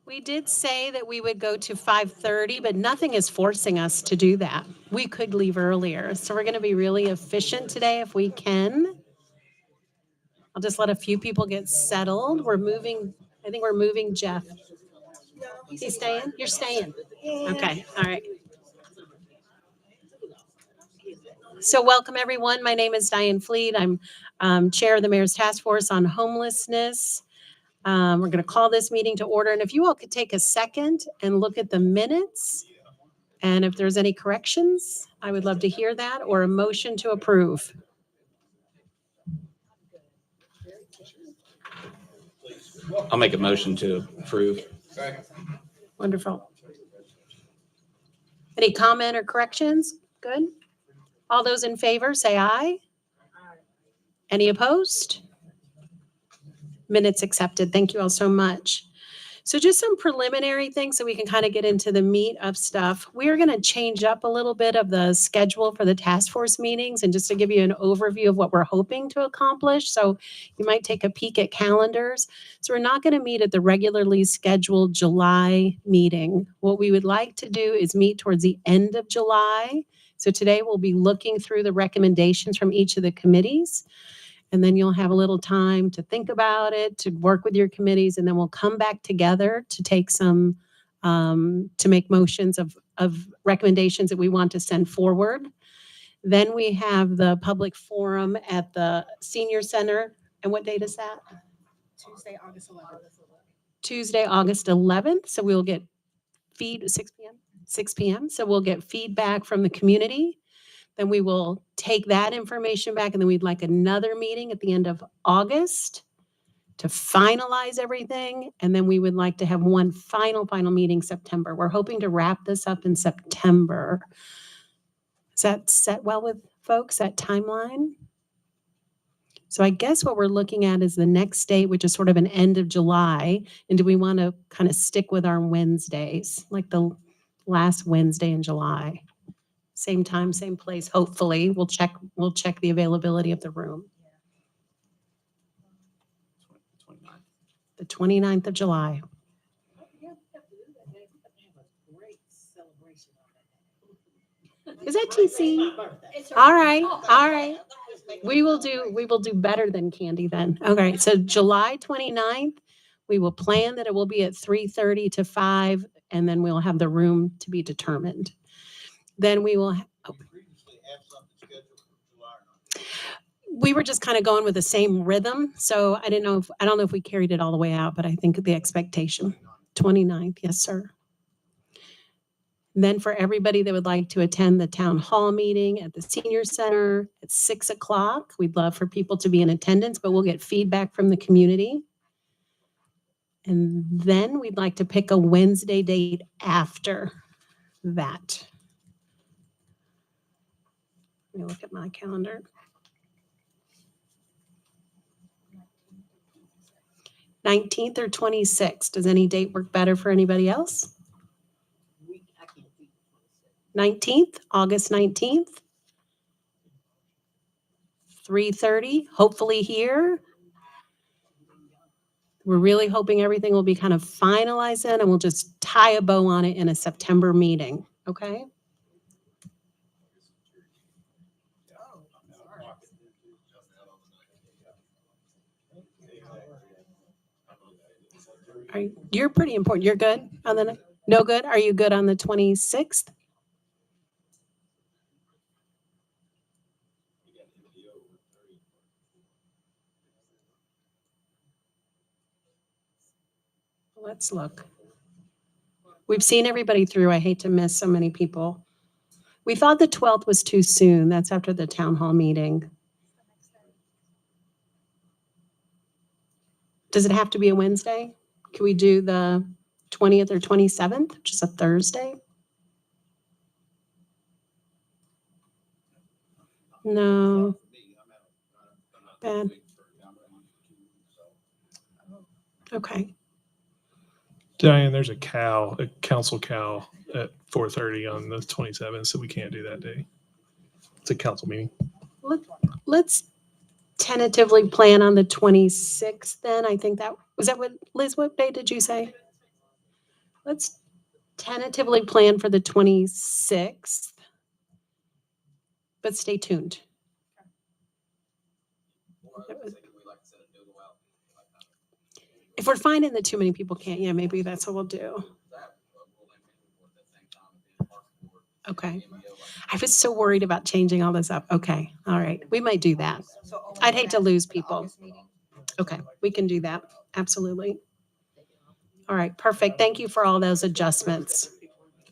We did say that we would go to 5:30, but nothing is forcing us to do that. We could leave earlier. So we're going to be really efficient today if we can. I'll just let a few people get settled. I think we're moving Jeff. Is he staying? You're staying. Okay. All right. So welcome everyone. My name is Diane Fleet. I'm chair of the Mayor's Taskforce on Homelessness. We're going to call this meeting to order. And if you all could take a second and look at the minutes, and if there's any corrections, I would love to hear that, or a motion to approve. I'll make a motion to approve. Wonderful. Any comment or corrections? Good. All those in favor, say aye. Any opposed? Minutes accepted. Thank you all so much. So just some preliminary things so we can kind of get into the meat of stuff. We are going to change up a little bit of the schedule for the task force meetings, and just to give you an overview of what we're hoping to accomplish. So you might take a peek at calendars. So we're not going to meet at the regularly scheduled July meeting. What we would like to do is meet towards the end of July. So today we'll be looking through the recommendations from each of the committees. And then you'll have a little time to think about it, to work with your committees, and then we'll come back together to take some, to make motions of recommendations that we want to send forward. Then we have the public forum at the senior center. And what date is that? Tuesday, August 11th. Tuesday, August 11th. So we'll get 6 p.m. 6 p.m. So we'll get feedback from the community. Then we will take that information back, and then we'd like another meeting at the end of August to finalize everything. And then we would like to have one final meeting September. We're hoping to wrap this up in September. Is that set well with folks, that timeline? So I guess what we're looking at is the next date, which is sort of an end of July. And do we want to kind of stick with our Wednesdays, like the last Wednesday in July? Same time, same place, hopefully. We'll check the availability of the room. The 29th of July. Is that TC? All right. We will do better than candy then. Okay, so July 29th, we will plan that it will be at 3:30 to 5, and then we'll have the room to be determined. Then we will. We were just kind of going with the same rhythm, so I don't know if we carried it all the way out, but I think the expectation 29th, yes, sir. Then for everybody that would like to attend the town hall meeting at the senior center at 6 o'clock, we'd love for people to be in attendance, but we'll get feedback from the community. And then we'd like to pick a Wednesday date after that. Let me look at my calendar. 19th or 26th. Does any date work better for anybody else? 19th, August 19th. 3:30, hopefully here. We're really hoping everything will be kind of finalized then, and we'll just tie a bow on it in a September meeting, okay? You're pretty important. You're good on the, no good? Are you good on the 26th? Let's look. We've seen everybody through. I hate to miss so many people. We thought the 12th was too soon. That's after the town hall meeting. Does it have to be a Wednesday? Can we do the 20th or 27th, which is a Thursday? No. Bad. Okay. Diane, there's a council cow at 4:30 on the 27th, so we can't do that day. It's a council meeting. Let's tentatively plan on the 26th then. I think that, was that what, Liz, what day did you say? let's tentatively plan for the 26th, but stay tuned. If we're finding that too many people can't, yeah, maybe that's what we'll do. Okay. I was so worried about changing all this up. Okay, all right, we might do that. I'd hate to lose people. Okay, we can do that, absolutely. All right, perfect. Thank you for all those adjustments.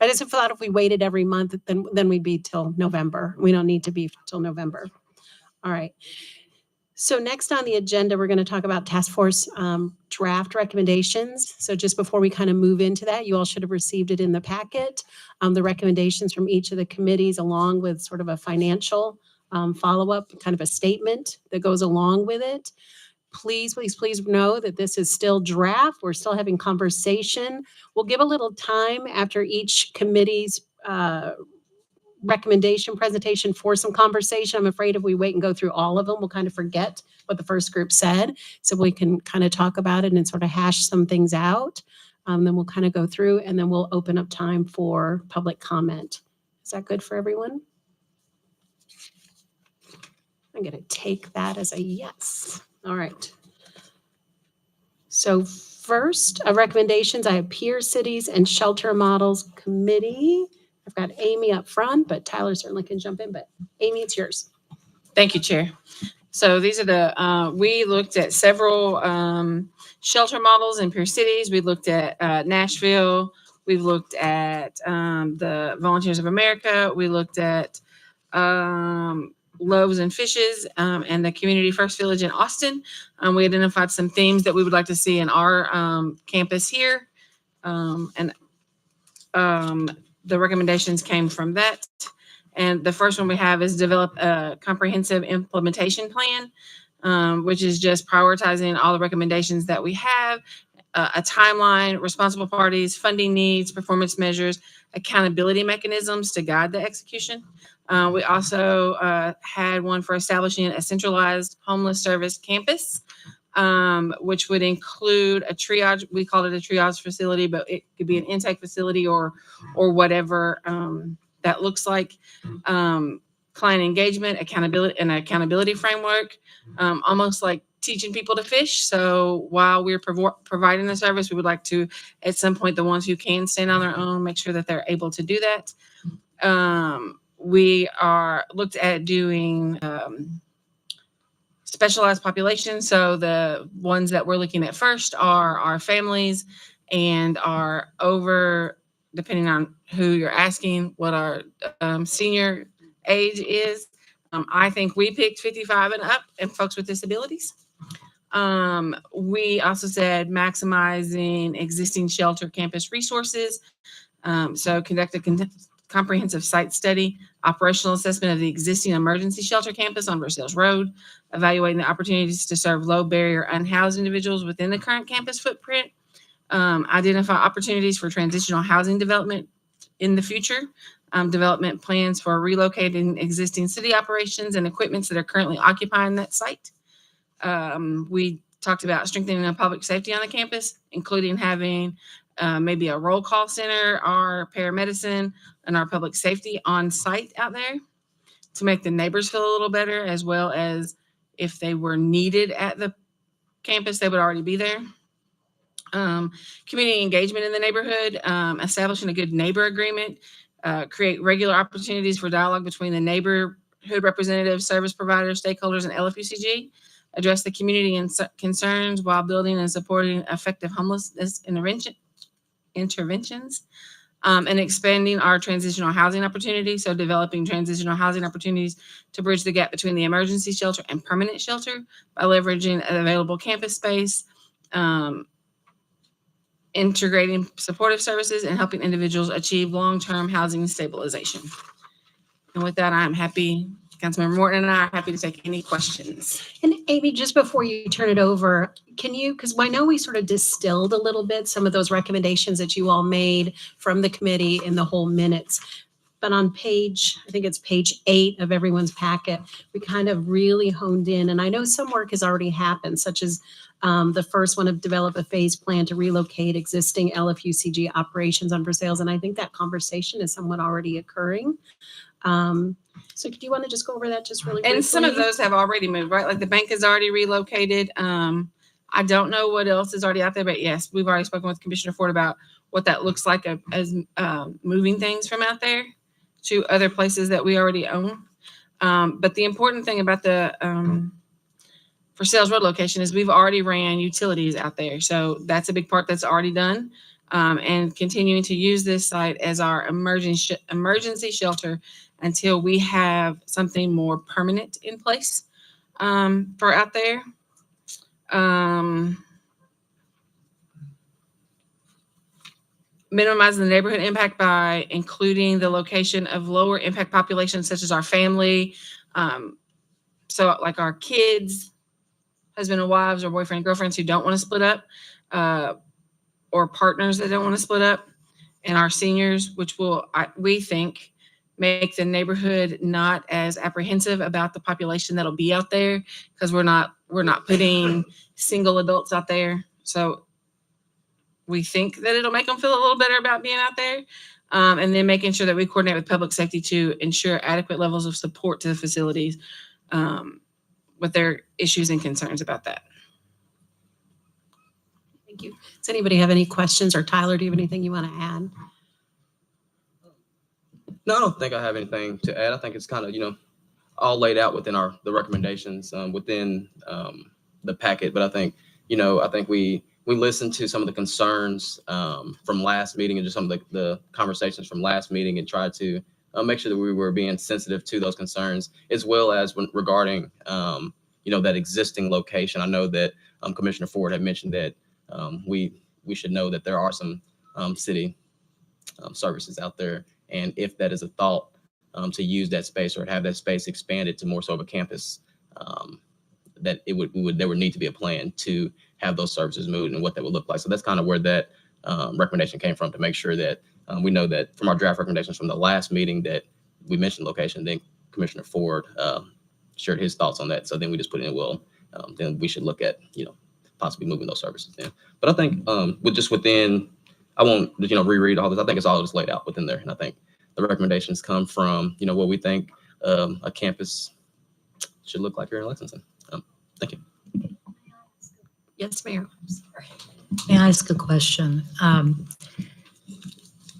I just thought if we waited every month, then we'd be till November. We don't need to be till November. All right. So next on the agenda, we're going to talk about task force draft recommendations. So just before we kind of move into that, you all should have received it in the packet. The recommendations from each of the committees, along with sort of a financial follow-up, kind of a statement that goes along with it. Please, please, please know that this is still draft. We're still having conversation. We'll give a little time after each committee's recommendation presentation for some conversation. I'm afraid if we wait and go through all of them, we'll kind of forget what the first group said. So we can kind of talk about it and sort of hash some things out. Then we'll kind of go through and then we'll open up time for public comment. Is that good for everyone? I'm going to take that as a yes. All right. So first, recommendations, I have Peer Cities and Shelter Models Committee. I've got Amy up front, but Tyler certainly can jump in. But Amy, it's yours. Thank you, Chair. So these are the, we looked at several shelter models in peer cities. We looked at Nashville. We've looked at the Volunteers of America. We looked at Loaves and Fishes and the Community First Village in Austin. We identified some themes that we would like to see in our campus here. The recommendations came from that. And the first one we have is develop a comprehensive implementation plan, which is just prioritizing all the recommendations that we have, a timeline, responsible parties, funding needs, performance measures, accountability mechanisms to guide the execution. We also had one for establishing a centralized homeless service campus, which would include a triage. We called it a triage facility, but it could be an intake facility or whatever that looks like. Client engagement, accountability, and accountability framework, almost like teaching people to fish. So while we're providing the service, we would like to, at some point, the ones who can stand on their own, make sure that they're able to do that. We are looked at doing specialized populations. So the ones that we're looking at first are our families and are over, depending on who you're asking, what our senior age is. I think we picked 55 and up and folks with disabilities. We also said maximizing existing shelter campus resources. So conduct a comprehensive site study, operational assessment of the existing emergency shelter campus on Versailles Road, evaluating the opportunities to serve low barrier unhoused individuals within the current campus footprint, identify opportunities for transitional housing development in the future, development plans for relocating existing city operations and equipments that are currently occupying that site. We talked about strengthening the public safety on the campus, including having maybe a roll call center, our paramedicine, and our public safety on site out there to make the neighbors feel a little better, as well as if they were needed at the campus, they would already be there. Community engagement in the neighborhood, establishing a good neighbor agreement, create regular opportunities for dialogue between the neighborhood representatives, service providers, stakeholders, and LFUCG, address the community and concerns while building and supporting effective homelessness interventions, and expanding our transitional housing opportunities. So developing transitional housing opportunities to bridge the gap between the emergency shelter and permanent shelter by leveraging available campus space, integrating supportive services, and helping individuals achieve long-term housing stabilization. And with that, I'm happy, Councilmember Morton and I are happy to take any questions. And Amy, just before you turn it over, can you, because I know we sort of distilled a little bit some of those recommendations that you all made from the committee in the whole minutes. but on I think it's page 8 of everyone's packet, we kind of really honed in. And I know some work has already happened, such as the first one of develop a phase plan to relocate existing LFUCG operations on for sales. And I think that conversation is somewhat already occurring. So do you want to just go over that just really briefly? And some of those have already moved, right? Like the bank is already relocated. I don't know what else is already out there, but yes, we've already spoken with Commissioner Ford about what that looks like as moving things from out there to other places that we already own. But the important thing about the for sales road location is we've already ran utilities out there. So that's a big part that's already done. And continuing to use this site as our emergency shelter until we have something more permanent in place for out there. Minimizing the neighborhood impact by including the location of lower impact populations such as our family. So like our kids, husband and wives, or boyfriend and girlfriends who don't want to split up, or partners that don't want to split up, and our seniors, which will, we think, make the neighborhood not as apprehensive about the population that'll be out there, because we're not putting single adults out there. So we think that it'll make them feel a little better about being out there. And then making sure that we coordinate with public safety to ensure adequate levels of support to the facilities with their issues and concerns about that. Thank you. Does anybody have any questions? Or Tyler, do you have anything you want to add? No, I don't think I have anything to add. I think it's kind of, all laid out within the recommendations within the packet. But I think, we listened to some of the concerns from last meeting and just some of the conversations from last meeting and tried to make sure that we were being sensitive to those concerns, as well as regarding, that existing location. I know that Commissioner Ford had mentioned that we should know that there are some city services out there. And if that is a thought to use that space or have that space expanded to more so of a campus, that there would need to be a plan to have those services moved and what that would look like. So that's kind of where that recommendation came from, to make sure that we know that from our draft recommendations from the last meeting that we mentioned location, then Commissioner Ford shared his thoughts on that. So then we just put in, then we should look at, possibly moving those services in. But I think I won't, reread all this. I think it's all just laid out within there. And I think the recommendations come from, what we think a campus should look like here in Lexington. Thank you. Yes, Mayor. May I ask a question?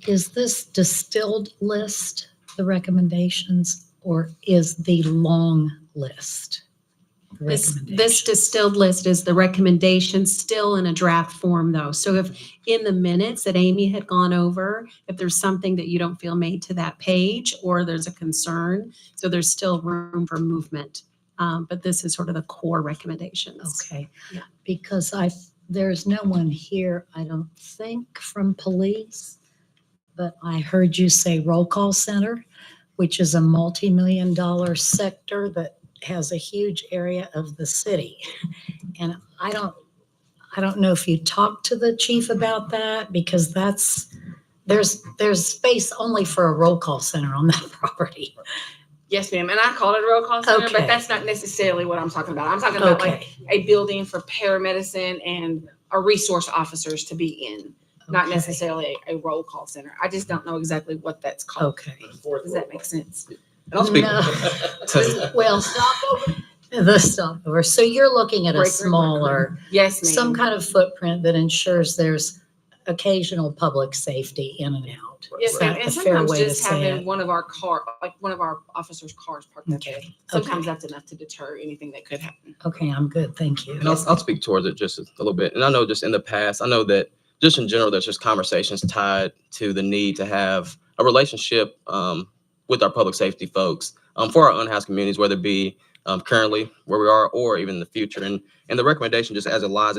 Is this distilled list the recommendations, or is the long list the This recommendations? distilled list is the recommendation, still in a draft form though. So if in the minutes that Amy had gone over, if there's something that you don't feel made to that page or there's a concern, so there's still room for movement. But this is sort of the core recommendations. Okay, Yeah. because there's no one here, I don't think, from police, but I heard you say roll call center, which is a multi-million-dollar sector that has a huge area of the city. And I don't know if you talked to the chief about that, because there's space only for a roll call center on that property. Yes, ma'am. And I called it a roll call center, Okay. but that's not necessarily what I'm talking about. I'm talking about like Okay, a building for paramedicine and our resource officers to be in, not okay, necessarily a roll call center. I just don't know exactly what that's called. Okay. Does that make sense? And I'll speak No. to Well, the stopover. So you're looking at a Break room, smaller, Yes, ma'am. some kind of footprint that ensures there's occasional public safety in and out. Yes, Is ma'am. that And a fair sometimes way to just say having it? one of our officers' cars parked out there. Okay, Sometimes okay. that's enough to deter anything that could happen. Okay, I'm good, thank you. And I'll speak towards it just a little bit. And I know just in the past, I know that just in general, there's just conversations tied to the need to have a relationship with our public safety folks for our unhoused communities, whether it be currently where we are or even in the future. And the recommendation, just as it lies,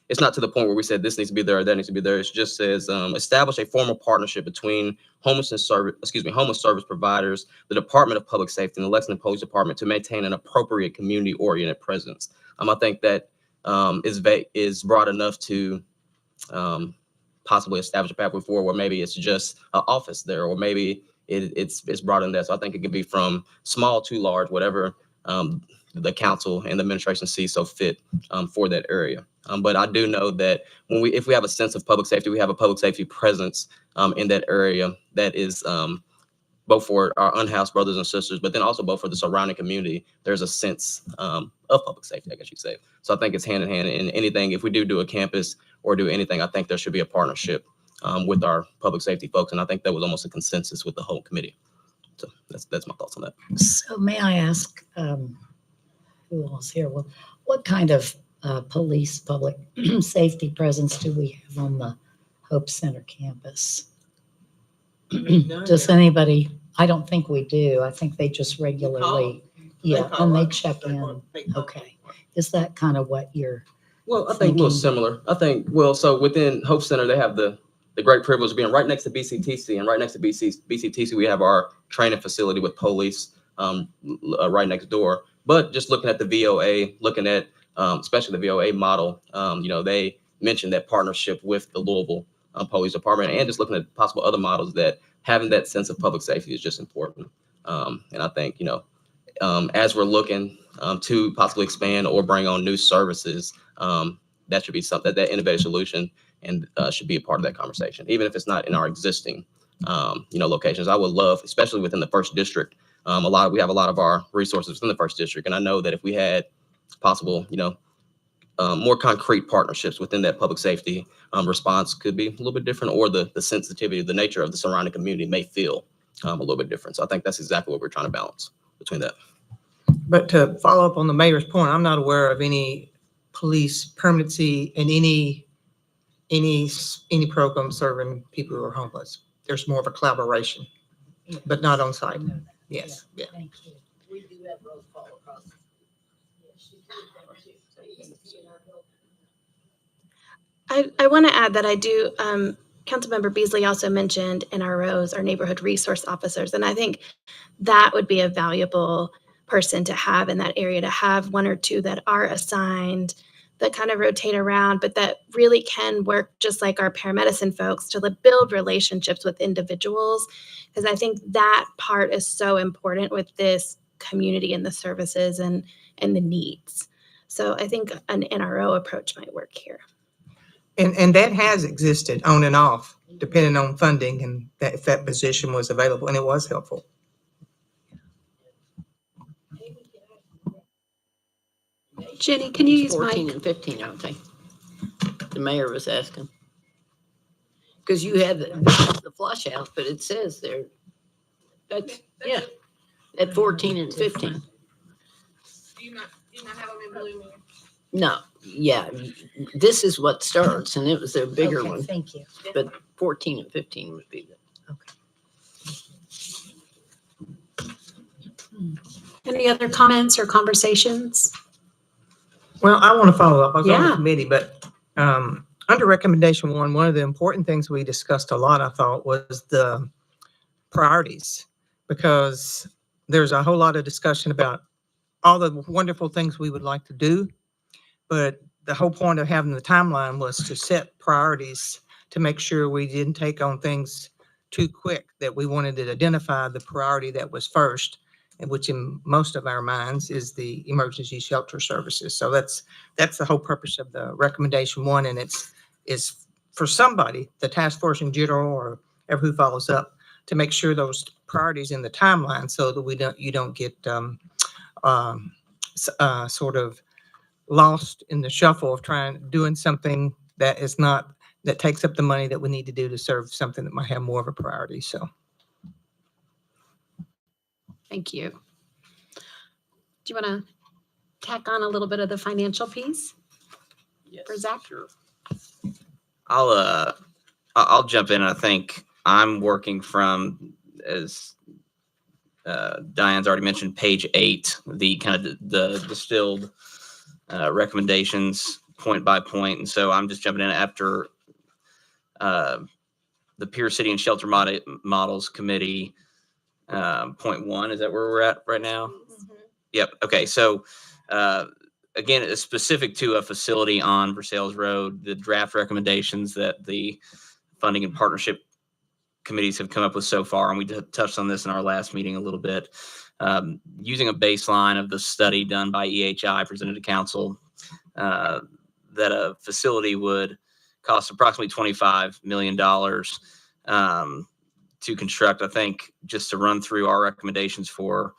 it's not to the point where we said this needs to be there or that needs to be there. It just says establish a formal partnership between homeless service providers, the Department of Public Safety, and the Lexington Police Department to maintain an appropriate community-oriented presence. I think that is broad enough to possibly establish a pathway forward where maybe it's just an office there, or maybe it's broadened that. So I think it could be from small to large, whatever the council and the administration sees so fit for that area. But I do know that if we have a sense of public safety, we have a public safety presence in that area that is both for our unhoused brothers and sisters, but then also both for the surrounding community. There's a sense of public safety, I guess you'd say. So I think it's hand in hand in anything. If we do a campus or do anything, I think there should be a partnership with our public safety folks. And I think that was almost a consensus with the whole committee. So that's my thoughts on that. So may I ask, who else here? Well, what kind of police public safety presence do we have on the Hope Center campus? Does anybody? I don't think we do. I think they just regularly, and they check in. Okay. Is that kind of what you're? Well, I think a little similar. I think, so within Hope Center, they have the great privilege of being right next to BCTC, and right next to BCTC, we have our training facility with police right next door. But just looking at the VOA, looking at especially the VOA model, they mentioned that partnership with the Louisville Police Department, and just looking at possible other models, that having that sense of public safety is just important. And I think, as we're looking to possibly expand or bring on new services, that should be something, that innovative solution, and should be a part of that conversation, even if it's not in our existing, locations. I would love, especially within the first district, we have a lot of our resources within the first district. And I know that if we had possible, more concrete partnerships within that public safety response could be a little bit different, or the sensitivity, the nature of the surrounding community may feel a little bit different. So I think that's exactly what we're trying to balance between that. But to follow up on the mayor's point, I'm not aware of any police permanency in any program serving people who are homeless. There's more of a collaboration, but not on site. Yes. Yeah. Thank you. We do have roll call across. I want to add that I do, Councilmember Beasley also mentioned NROs, our neighborhood resource officers, and I think that would be a valuable person to have in that area, to have one or two that are assigned, that kind of rotate around, but that really can work just like our paramedicine folks to build relationships with individuals, because I think that part is so important with this community and the services and the needs. So I think an NRO approach might work here. And that has existed on and off, depending on funding, and that if that position was available, and it was helpful. Jenny, can you use 14 Mike? and 15, aren't they? The mayor was asking. Because you have the flush out, but it says there, that's, yeah, at 14 and 15. Do you not have them in blue? No, yeah, this is what starts, and it was their bigger Okay, one, thank you. but 14 and 15 would be the. Any other comments or conversations? Well, I want to follow up. I was on the Yeah. committee, but under recommendation one of the important things we discussed a lot, I thought, was the priorities, because there's a whole lot of discussion about all the wonderful things we would like to do. But the whole point of having the timeline was to set priorities, to make sure we didn't take on things too quick, that we wanted to identify the priority that was first, and which in most of our minds is the emergency shelter services. So that's the whole purpose of the recommendation one, and is for somebody, the task force in general, or who follows up, to make sure those priorities in the timeline, so that you don't get sort of lost in the shuffle of doing something that takes up the money that we need to do to serve something that might have more of a priority. So. Thank you. Do you want to tack on a little bit of the financial piece for Zach? Sure. I'll jump in. I think I'm working from, as Diane's already mentioned, page 8, the kind of the distilled recommendations point by point. And so I'm just jumping in after the Peer City and Shelter Models Committee. Point 1, is that where we're at right now? Mm-hmm. Yep. Okay. So again, it's specific to a facility on Versailles Road, the draft recommendations that the Funding and Partnership committees have come up with so far, and we touched on this in our last meeting a little bit, using a baseline of the study done by EHI presented to council, that a facility would cost approximately $25 million to construct. I think just to run through our recommendations for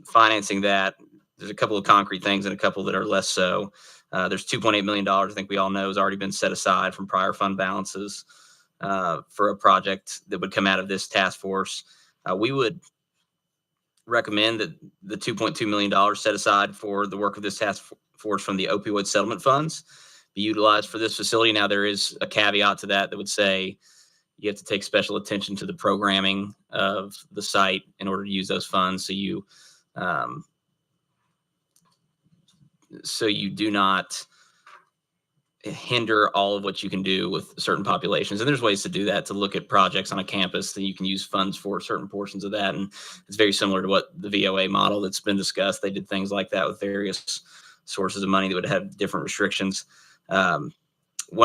financing that, there's a couple of concrete things and a couple that are less so. There's $2.8 million, I think we all know, has already been set aside from prior fund balances for a project that would come out of this task force. We would recommend that the $2.2 million set aside for the work of this task force from the opioid settlement funds be utilized for this facility. Now, there is a caveat to that would say you have to take special attention to the programming of the site in order to use those funds. So you do not hinder all of what you can do with certain populations. And there's ways to do that, to look at projects on a campus that you can use funds for certain portions of that. And it's very similar to what the VOA model that's been discussed. They did things like that with various sources of money that would have different restrictions. One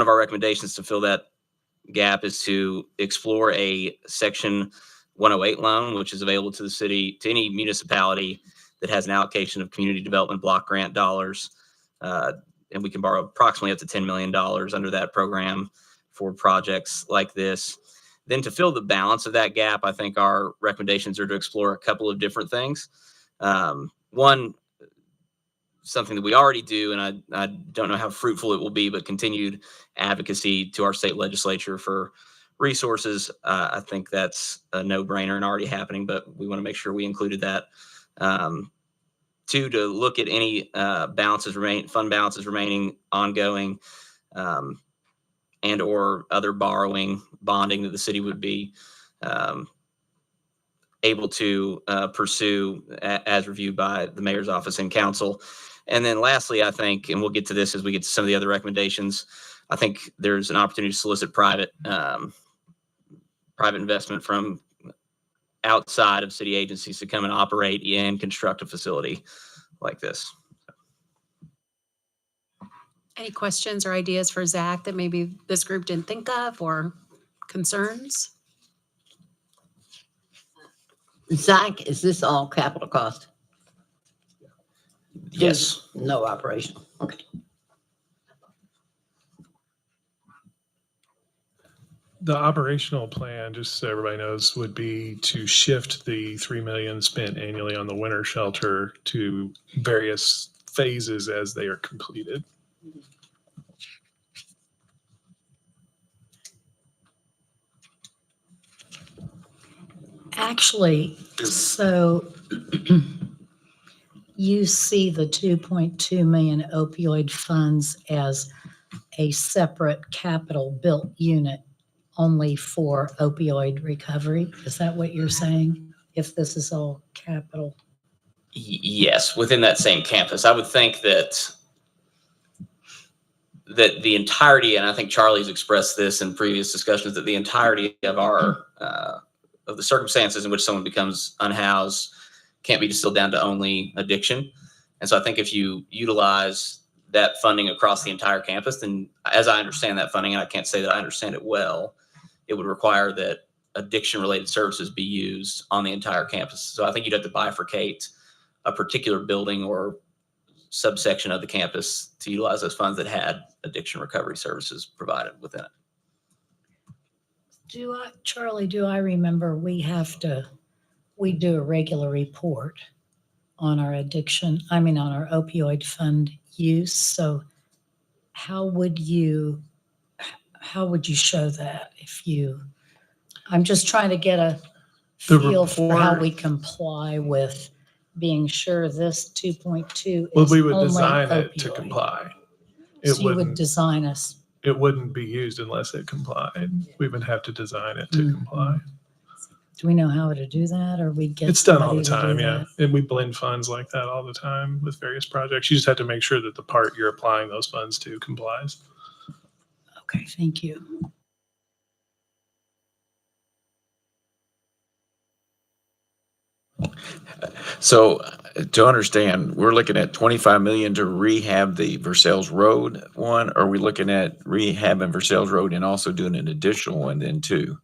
of our recommendations to fill that gap is to explore a Section 108 loan, which is available to the city, to any municipality that has an allocation of community development block grant dollars. And we can borrow approximately up to $10 million under that program for projects like this. Then to fill the balance of that gap, I think our recommendations are to explore a couple of different things. One, something that we already do, and I don't know how fruitful it will be, but continued advocacy to our state legislature for resources. I think that's a no-brainer and already happening, but we want to make sure we included that. Two, to look at any fund balances remaining ongoing, and or other bonding that the city would be able to pursue as reviewed by the mayor's office and council. And then lastly, I think, and we'll get to this as we get to some of the other recommendations, I think there's an opportunity to solicit private investment from outside of city agencies to come and operate and construct a facility like this. Any questions or ideas for Zach that maybe this group didn't think of, or concerns? Zach, is this all capital cost? Yes. No operational. Okay. The operational plan, just so everybody knows, would be to shift the $3 million spent annually on the winter shelter to various phases as they are completed. Actually, so you see the 2.2 million opioid funds as a separate capital built unit only for opioid recovery? Is that what you're saying? If this is all capital? Yes, within that same campus. I would think that the entirety, and I think Charlie's expressed this in previous discussions, that the entirety of our of the circumstances in which someone becomes unhoused can't be distilled down to only addiction. And so I think if you utilize that funding across the entire campus, then as I understand that funding, and I can't say that I understand it well, it would require that addiction-related services be used on the entire campus. So I think you'd have to bifurcate a particular building or subsection of the campus to utilize those funds that had addiction recovery services provided within it. Charlie, do I remember we do a regular report on our on our opioid fund use. So how would you show that I'm just trying to get a The feel for how report- we comply with being sure this 2.2 Well, is we would only design it to opioid. comply. So you would design us. It wouldn't be used unless it complied. We would have to design it to Mhm. comply. Do we know how to do that, or we get? It's done all somebody the to do time, yeah. that? And we blend funds like that all the time with various projects. You just have to make sure that the part you're applying those funds to complies. Okay, thank you. So to understand, we're looking at 25 million to rehab the Versailles Road one. Or are we looking at rehabbing Versailles Road and also doing an additional one then too?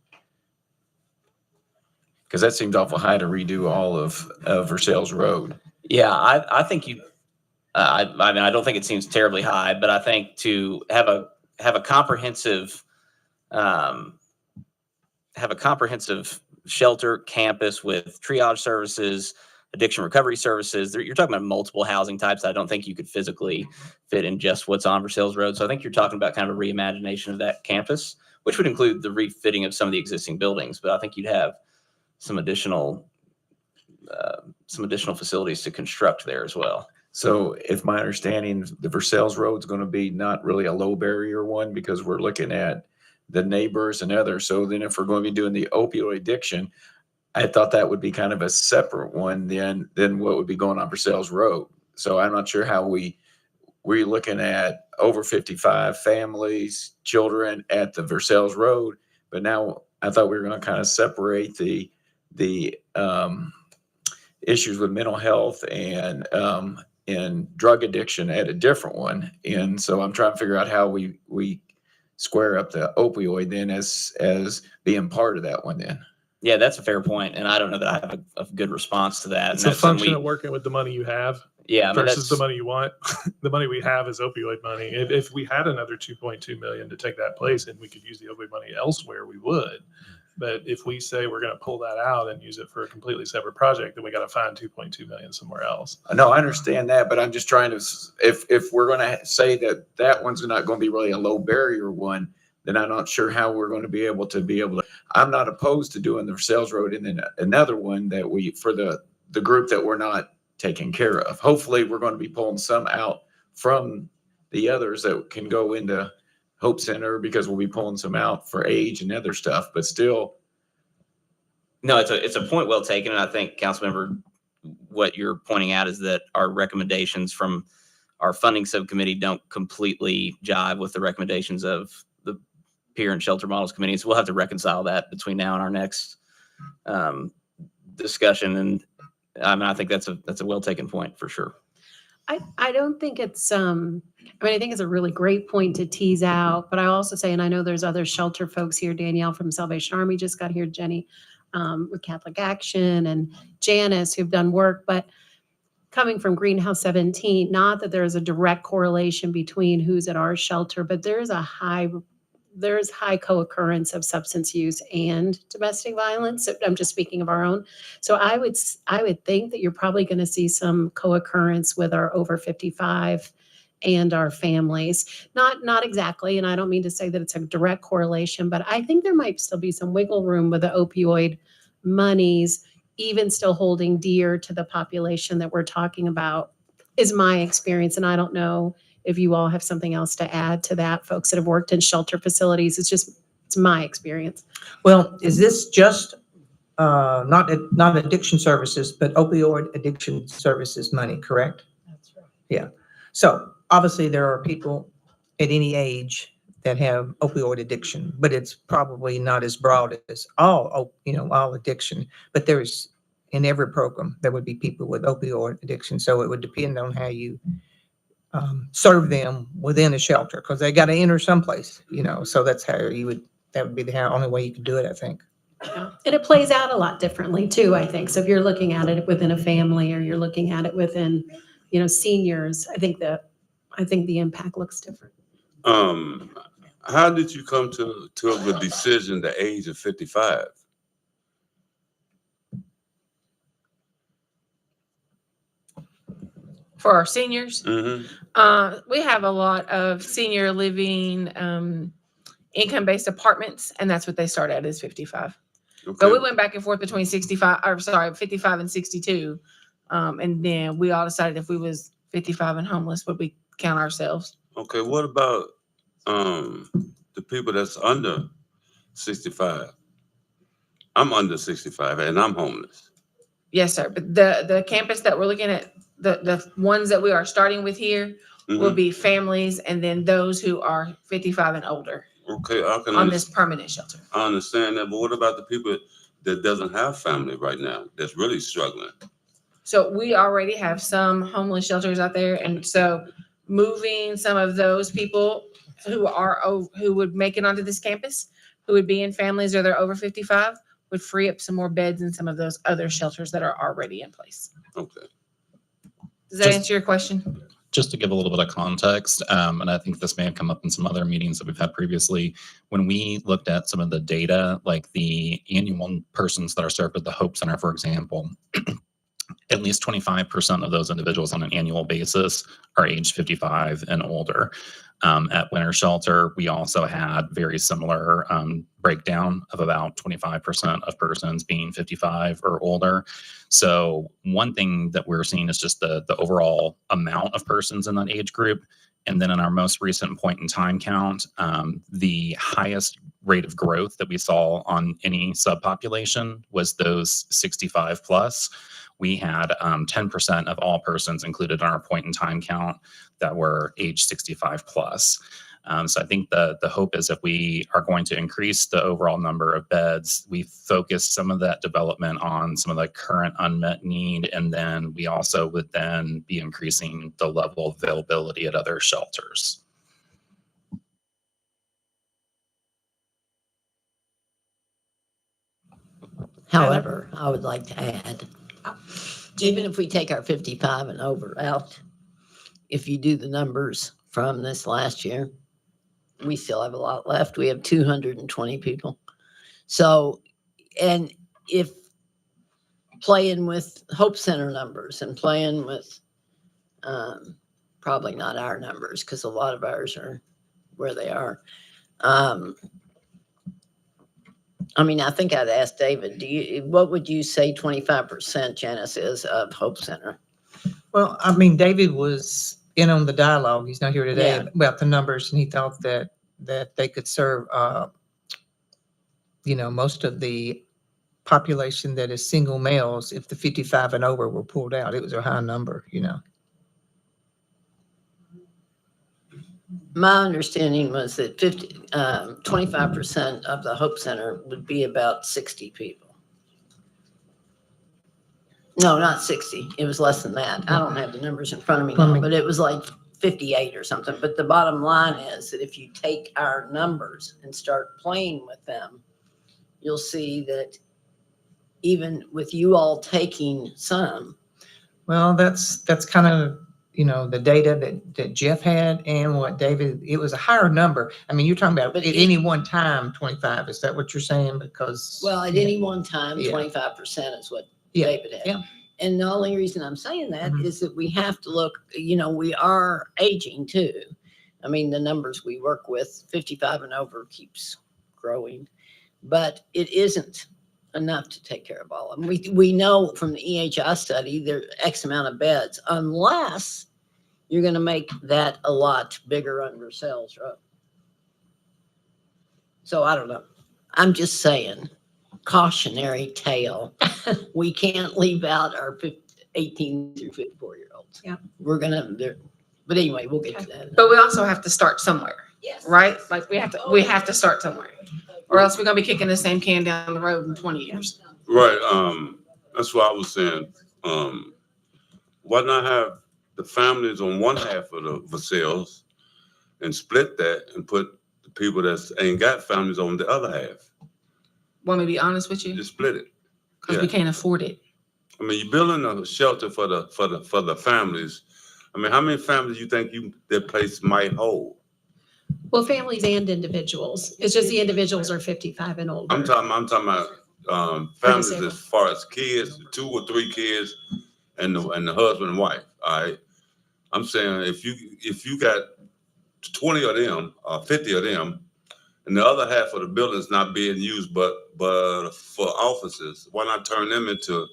Because that seems awful high to redo all of Versailles Road. Yeah, I think you. I mean, I don't think it seems terribly high, but I think to have a comprehensive shelter campus with triage services, addiction recovery services. You're talking about multiple housing types. I don't think you could physically fit in just what's on Versailles Road. So I think you're talking about kind of a reimagination of that campus, which would include the refitting of some of the existing buildings. But I think you'd have some additional facilities to construct there as well. So if my understanding, the Versailles Road is going to be not really a low barrier one because we're looking at the neighbors and others. So then if we're going to be doing the opioid addiction, I thought that would be kind of a separate one than what would be going on Versailles Road. So I'm not sure how we're looking at over 55 families, children at the Versailles Road. But now I thought we were going to kind of separate the issues with mental health and drug addiction at a different one. And so I'm trying to figure out how we square up the opioid then as being part of that one then. Yeah, that's a fair point, and I don't know that I have a good response to that. It's And a that's something function of working with the money you have yeah, I mean, versus the that's- money you want. The money we have is opioid money. If we had another 2.2 million to take that place and we could use the opioid money elsewhere, we would. But if we say we're going to pull that out and use it for a completely separate project, then we got to find 2.2 million somewhere else. No, I understand that, but I'm just trying to, if we're going to say that one's not going to be really a low barrier one, then I'm not sure how we're going to be able to. I'm not opposed to doing the Versailles Road and then another one that for the group that we're not taking care of. Hopefully we're going to be pulling some out from the others that can go into Hope Center because we'll be pulling some out for age and other stuff, but still. No, it's a point well taken, and I think, Councilmember, what you're pointing out is that our recommendations from our funding subcommittee don't completely jive with the recommendations of the Peer and Shelter Models Committee. So we'll have to reconcile that between now and our next discussion. And I mean, I think that's a well taken point for sure. I don't think it's, I mean, I think it's a really great point to tease out, but I also say, and I know there's other shelter folks here, Danielle from Salvation Army just got here, Jenny with Catholic Action, and Janice who've done work, but coming from Greenhouse 17, not that there's a direct correlation between who's at our shelter, but there's high co-occurrence of substance use and domestic violence. I'm just speaking of our own. So I would think that you're probably going to see some co-occurrence with our over 55 and our families. Not exactly, and I don't mean to say that it's a direct correlation, but I think there might still be some wiggle room with the opioid monies, even still holding dear to the population that we're talking about, is my experience. And I don't know if you all have something else to add to that, folks that have worked in shelter facilities. It's my experience. Well, is this just not addiction services, but opioid addiction services money, correct? That's right. Yeah. So obviously there are people at any age that have opioid addiction, but it's probably not as broad as all addiction. But there's, in every program, there would be people with opioid addiction. So it would depend on how you serve them within a shelter, because they got to enter someplace, so that's how that would be the only way you could do it, I think. Yeah. And it plays out a lot differently too, I think. So if you're looking at it within a family or you're looking at it within, seniors, I think the impact looks different. How did you come to the decision, the age of 55? For our seniors, Mm-hmm. we have a lot of senior living income-based apartments, and that's what they start at is 55. Okay. But we went back and forth between 55 and 62. And then we all decided if we was 55 and homeless, would we count ourselves? Okay. What about the people that's under 65? I'm under 65 and I'm homeless. Yes, sir. But the campus that we're looking at, the ones that we are starting with here will be families, and then those who are 55 and older. Okay, I can on this permanent shelter. I understand that, but what about the people that doesn't have family right now, that's really struggling? So we already have some homeless shelters out there, and so moving some of those people who would make it onto this campus, who would be in families or they're over 55, would free up some more beds in some of those other shelters that are already in place. Okay. Does that Just- answer your question? Just to give a little bit of context, and I think this may have come up in some other meetings that we've had previously, when we looked at some of the data, like the annual persons that are served at the Hope Center, for example, at least 25% of those individuals on an annual basis are age 55 and older. At Winter Shelter, we also had very similar breakdown of about 25% of persons being 55 or older. So one thing that we're seeing is just the overall amount of persons in that age group. And then in our most recent point in time count, the highest rate of growth that we saw on any subpopulation was those 65 plus. We had 10% of all persons included on our point in time count that were age 65 plus. So I think the hope is if we are going to increase the overall number of beds, we focus some of that development on some of the current unmet need, and then we also would then be increasing the level of availability at other shelters. However, I would like to add, even if we take our 55 and over out, if you do the numbers from this last year, we still have a lot left. We have 220 people. So, and if playing with Hope Center numbers and playing with probably not our numbers, because a lot of ours are where they are. I mean, I think I'd ask David, what would you say 25%, Janice, is of Hope Center? Well, I mean, David was in on the dialogue. He's not here today Yeah. about the numbers, and he thought that they could serve, most of the population that is single males if the 55 and over were pulled out. It was a high number, My understanding was that 25% of the Hope Center would be about 60 people. No, not 60. It was less than that. I don't have the numbers in front of me now, but it was like 58 or something. But the bottom line is that if you take our numbers and start playing with them, you'll see that even with you all taking some. Well, that's kind of, the data that Jeff had and what David, it was a higher number. I mean, you're talking about at any one time, 25. Is that what you're saying? Because. Well, at any one time, Yeah. 25% is what Yeah, David had. yeah. And the only reason I'm saying that Mhm. is that we have to look, we are aging too. I mean, the numbers we work with, 55 and over keeps growing, but it isn't enough to take care of all of them. We know from the EHI study, there are X amount of beds, unless you're going to make that a lot bigger under Sales Road. So I don't know. I'm just saying, cautionary tale. We can't leave out our 18 through 54-year-olds. Yeah. We're going to, but anyway, we'll get to that. But we also have to start somewhere, Yes. right? Like we have to start somewhere, or else we're gonna be kicking the same can down the road in 20 years. Right. That's what I was saying. Why not have the families on one half of the Vassals and split that and put the people that ain't got families on the other half? Want me to be honest with you? Just split it. Because we can't afford it. I mean, you're building a shelter for the families. I mean, how many families you think that place might hold? Well, families and individuals. It's just the individuals are 55 and older. I'm talking about families as far as kids, 2 or 3 kids, and the husband and wife. All right. I'm saying if you got 20 of them or 50 of them, and the other half of the building is not being used but for offices, why not turn them into?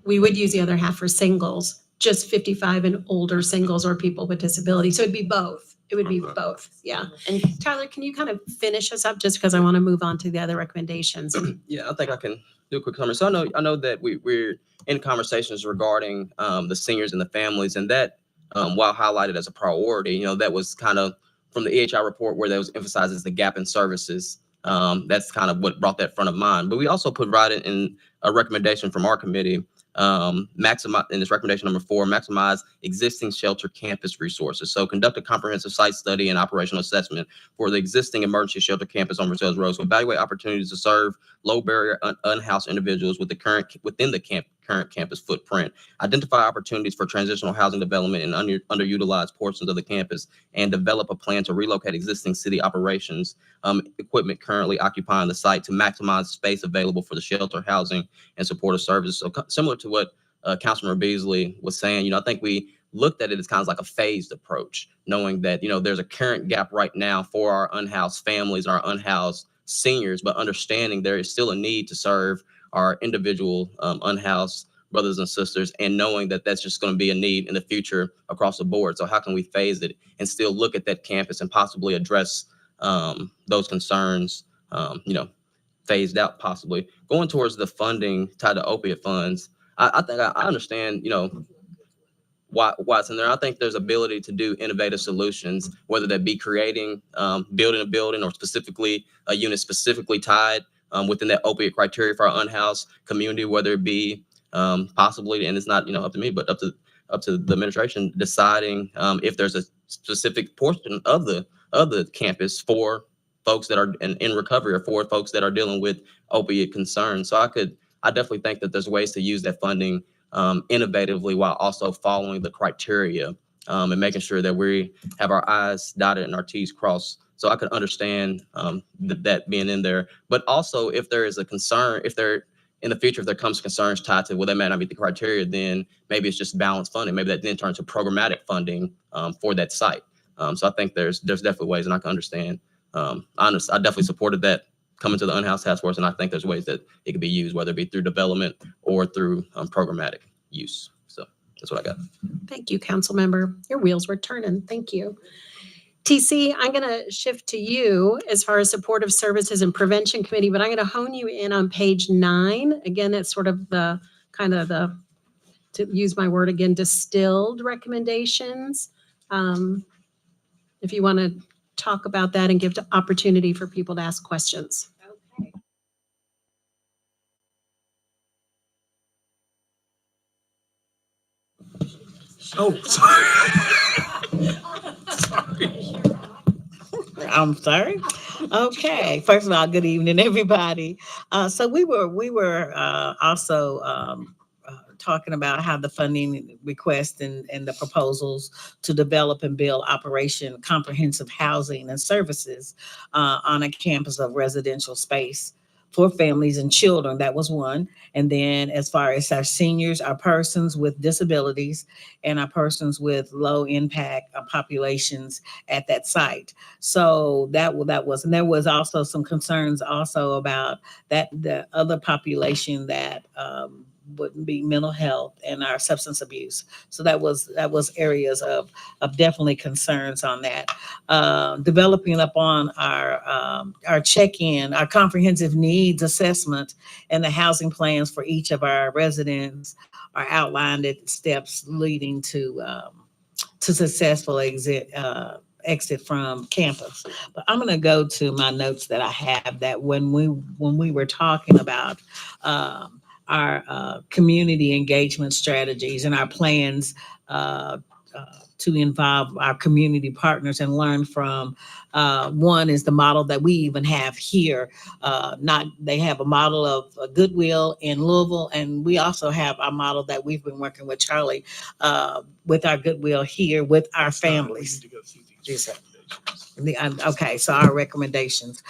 We would use the other half for singles, just 55 and older singles or people with disabilities. So it'd be both. It would be Okay. both. Yeah. And Tyler, can you kind of finish us up just because I want to move on to the other recommendations? Yeah, I think I can do a quick summary. So I know that we're in conversations regarding the seniors and the families, and that while highlighted as a priority, that was kind of from the EHI report where that was emphasized as the gap in services. That's kind of what brought that front of mind. But we also provided in a recommendation from our committee maximize, in this recommendation number 4, maximize existing shelter campus resources. So conduct a comprehensive site study and operational assessment for the existing emergency shelter campus on Versailles Road. So evaluate opportunities to serve low barrier unhoused individuals within the current campus footprint. Identify opportunities for transitional housing development in underutilized portions of the campus, and develop a plan to relocate existing city operations equipment currently occupying the site to maximize space available for the shelter housing and supportive services. So similar to what Councilmember Beasley was saying, I think we looked at it as kind of like a phased approach, knowing that, there's a current gap right now for our unhoused families, our unhoused seniors, but understanding there is still a need to serve our individual unhoused brothers and sisters, and knowing that that's just going to be a need in the future across the board. So how can we phase it and still look at that campus and possibly address those concerns, phased out possibly. Going towards the funding tied to opiate funds, I think I understand, why it's in there. I think there's ability to do innovative solutions, whether that be creating, building a building, or specifically a unit specifically tied within that opiate criteria for our unhoused community, whether it be possibly, and it's not up to me, but up to the administration deciding if there's a specific portion of the campus for folks that are in recovery, or for folks that are dealing with opiate concerns. So I definitely think that there's ways to use that funding innovatively while also following the criteria and making sure that we have our I's dotted and our T's crossed. So I could understand that being in there. But also, if there is a concern, in the future, if there comes concerns tied to, well, that may not meet the criteria, then maybe it's just balanced funding. Maybe that then turns to programmatic funding for that site. So I think there's definitely ways, and I can understand. I definitely supported that coming to the Unhoused Task Force, and I think there's ways that it could be used, whether it be through development or through programmatic use. So that's what I got. Thank you, council member. Your wheels were turning. Thank you. TC, I'm going to shift to you as far as supportive services and prevention committee, but I'm going to hone you in on page 9. Again, it's sort of the to use my word again, distilled recommendations. If you want to talk about that and give the opportunity for people to ask questions. Okay. Oh, sorry. I'm sorry. Okay. First of all, good evening, everybody. So we were also talking about how the funding request and the proposals to develop and build Operation Comprehensive Housing and Services on a campus of residential space for families and children. That was one. And then as far as our seniors, our persons with disabilities, and our persons with low impact populations at that site. So that was, and there was also some concerns also about that, the other population that wouldn't be mental health and our substance abuse. So that was areas of definitely concerns on that. Developing upon our check-in, our comprehensive needs assessment, and the housing plans for each of our residents are outlined at steps leading to successful exit from campus. But I'm going to go to my notes that I have, that when we were talking about our community engagement strategies and our plans to involve our community partners and learn from. One is the model that we even have here. They have a model of Goodwill in Louisville, and we also have our model that we've been working with Charlie with our Goodwill here with our families. Okay, so our recommendations.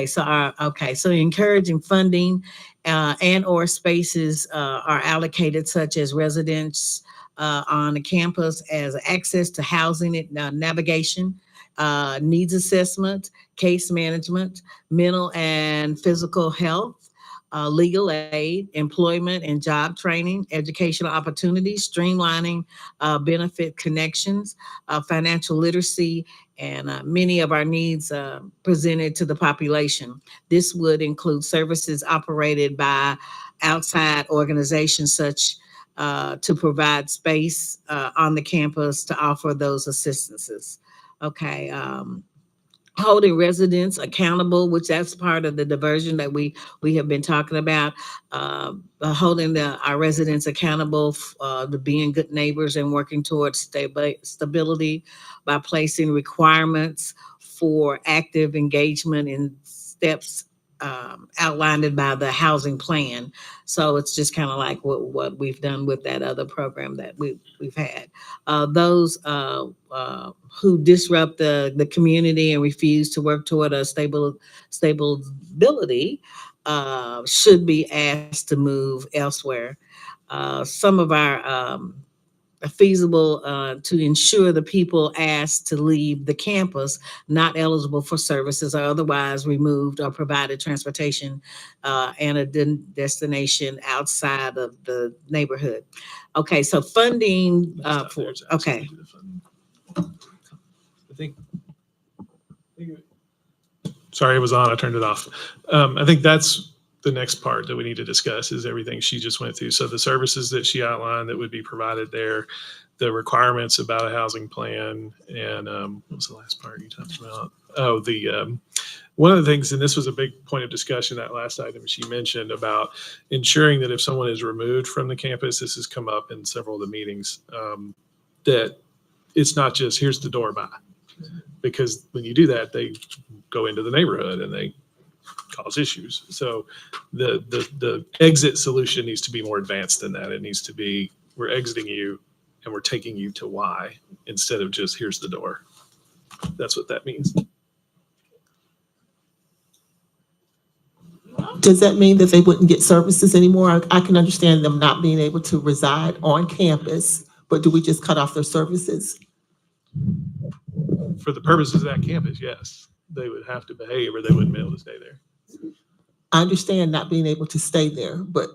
So encouraging funding and or spaces are allocated, such as residents on the campus, as access to housing, navigation, needs assessment, case management, mental and physical health, legal aid, employment and job training, educational opportunities, streamlining benefit connections, financial literacy, and many of our needs presented to the population. This would include services operated by outside organizations, such to provide space on the campus to offer those assistances. Okay. holding residents accountable, which that's part of the diversion that we have been talking about. Holding our residents accountable to being good neighbors and working towards stability by placing requirements for active engagement in steps outlined by the housing plan. So it's just kind of like what we've done with that other program that we've had. Those who disrupt the community and refuse to work toward a stability should be asked to move elsewhere. Some of our feasible to ensure the people asked to leave the campus not eligible for services or otherwise removed or provided transportation and a destination outside of the neighborhood. Okay, so funding for, okay. I think, sorry, it was on, I turned it off. I think that's the next part that we need to discuss is everything she just went through. So the services that she outlined that would be provided there, the requirements about a housing plan, and what was the last part you talked about? Oh, one of the things, and this was a big point of discussion, that last item she mentioned about ensuring that if someone is removed from the campus, this has come up in several of the meetings, that it's not just here's the door, bye. Because when you do that, they go into the neighborhood and they cause issues. So the exit solution needs to be more advanced than that. It needs to be, we're exiting you and we're taking you to why, instead of just here's the door. That's what that means. Does that mean that they wouldn't get services anymore? I can understand them not being able to reside on campus, but do we just cut off their services? For the purposes of that campus, yes, they would have to behave or they wouldn't be able to stay there. I understand not being able to stay there, but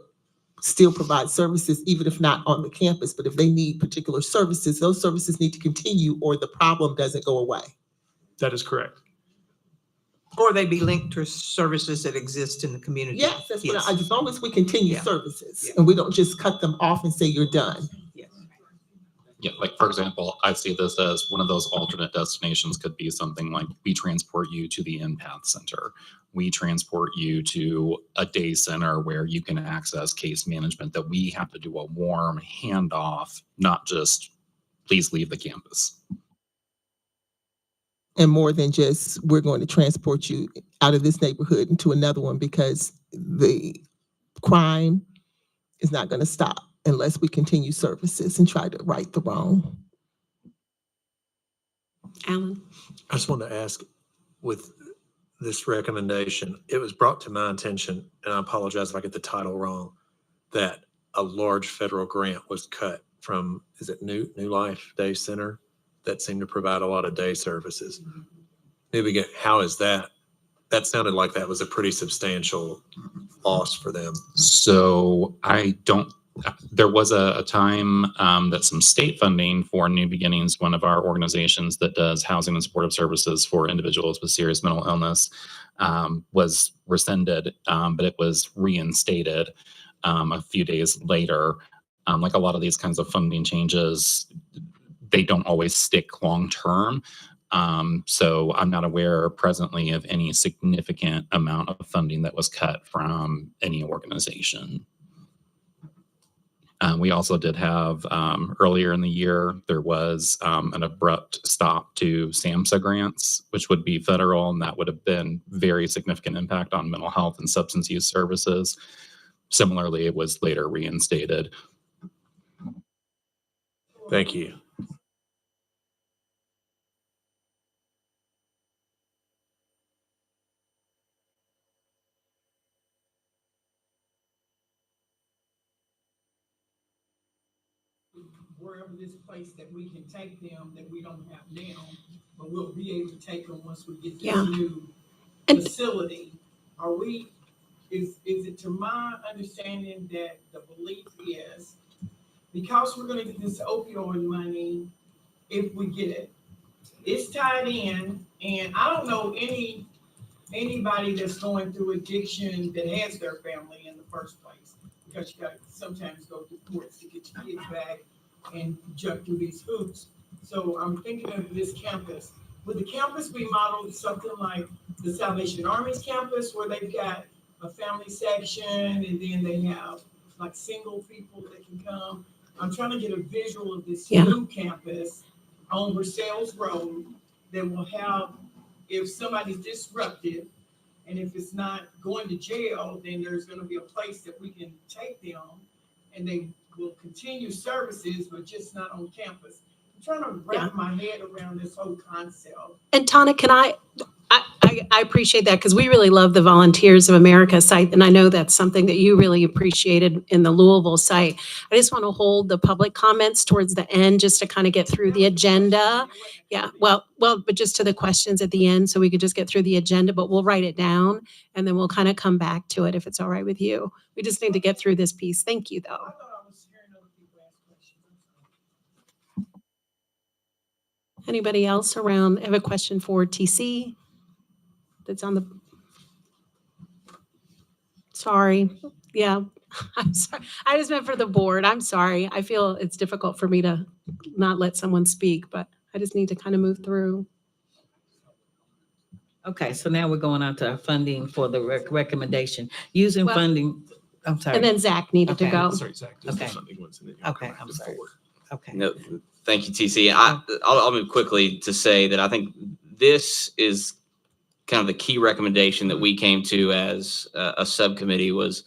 still provide services, even if not on the campus. But if they need particular services, those services need to continue or the problem doesn't go away. That is correct. Or they be linked to services that exist in the community. Yes, that's what as long as we continue Yeah. services and we don't just cut them off and say you're done. Yeah, like for example, I see this as one of those alternate destinations could be something like we transport you to the Empath Center. We transport you to a day center where you can access case management, that we have to do a warm handoff, not just please leave the campus. And more than just, we're going to transport you out of this neighborhood into another one because the crime is not going to stop unless we continue services and try to right the wrong. Alan? I just want to ask, with this recommendation, it was brought to my attention, and I apologize if I get the title wrong, that a large federal grant was cut from, is it New Life Day Center, that seemed to provide a lot of day services. Maybe how is that? That sounded like that was a pretty substantial loss for them. So there was a time that some state funding for New Beginnings, one of our organizations that does housing and supportive services for individuals with serious mental illness, was rescinded, but it was reinstated a few days later. Like a lot of these kinds of funding changes, they don't always stick long term. So I'm not aware presently of any significant amount of funding that was cut from any organization. We also did have earlier in the year, there was an abrupt stop to SAMHSA grants, which would be federal, and that would have been very significant impact on mental health and substance use services. Similarly, it was later reinstated. Thank you. Wherever this place that we can take them that we don't have now, but we'll be able to take them once we get this new facility. Is it to my understanding that the belief is because we're gonna get this opioid money, if we get it, it's tied in, and I don't know anybody that's going through addiction that has their family in the first place, because you gotta sometimes go through courts to get your kids back and jump through these hoops. So I'm thinking of this campus would the campus be modeled something like the Salvation Army's campus, where they've got a family section and then they have like single people that can come? I'm trying to get a visual of this new campus on Versailles Road that will have, if somebody's disruptive and if it's not going to jail, then there's going to be a place that we can take them and they will continue services, but just not on campus. I'm trying to wrap my head around this whole concept. And Tana, can I appreciate that, because we really love the Volunteers of America site, and I know that's something that you really appreciated in the Louisville site. I just want to hold the public comments towards the end just to kind of get through the agenda. Yeah, well, but just to the questions at the end, so we could just get through the agenda, but we'll write it down and then we'll kind of come back to it if it's all right with you. We just need to get through this piece. Thank you, though. Anybody else around have a question for TC that's on the? Sorry. Yeah, I'm sorry. I just meant for the board. I'm sorry. I feel it's difficult for me to not let someone speak, but I just need to kind of move through. Okay, so now we're going on to funding for the recommendation, using Well, funding. I'm sorry. And then Zach needed to Okay. go. Sorry, Zach, just the Okay. funding ones, and then you Okay, come back I'm to sorry. forward. Okay. No, thank you, TC. I'll move quickly to say that I think this is kind of the key recommendation that we came to as a subcommittee was,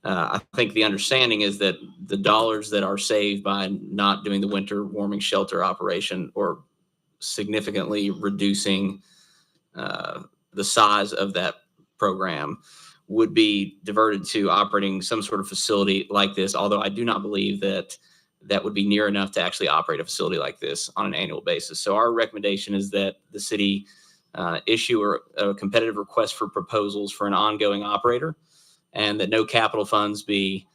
I think the understanding is that the dollars that are saved by not doing the winter warming shelter operation or significantly reducing the size of that program would be diverted to operating some sort of facility like this, although I do not believe that that would be near enough to actually operate a facility like this on an annual basis. So our recommendation is that the city issue a competitive request for proposals for an ongoing operator, and that no capital funds be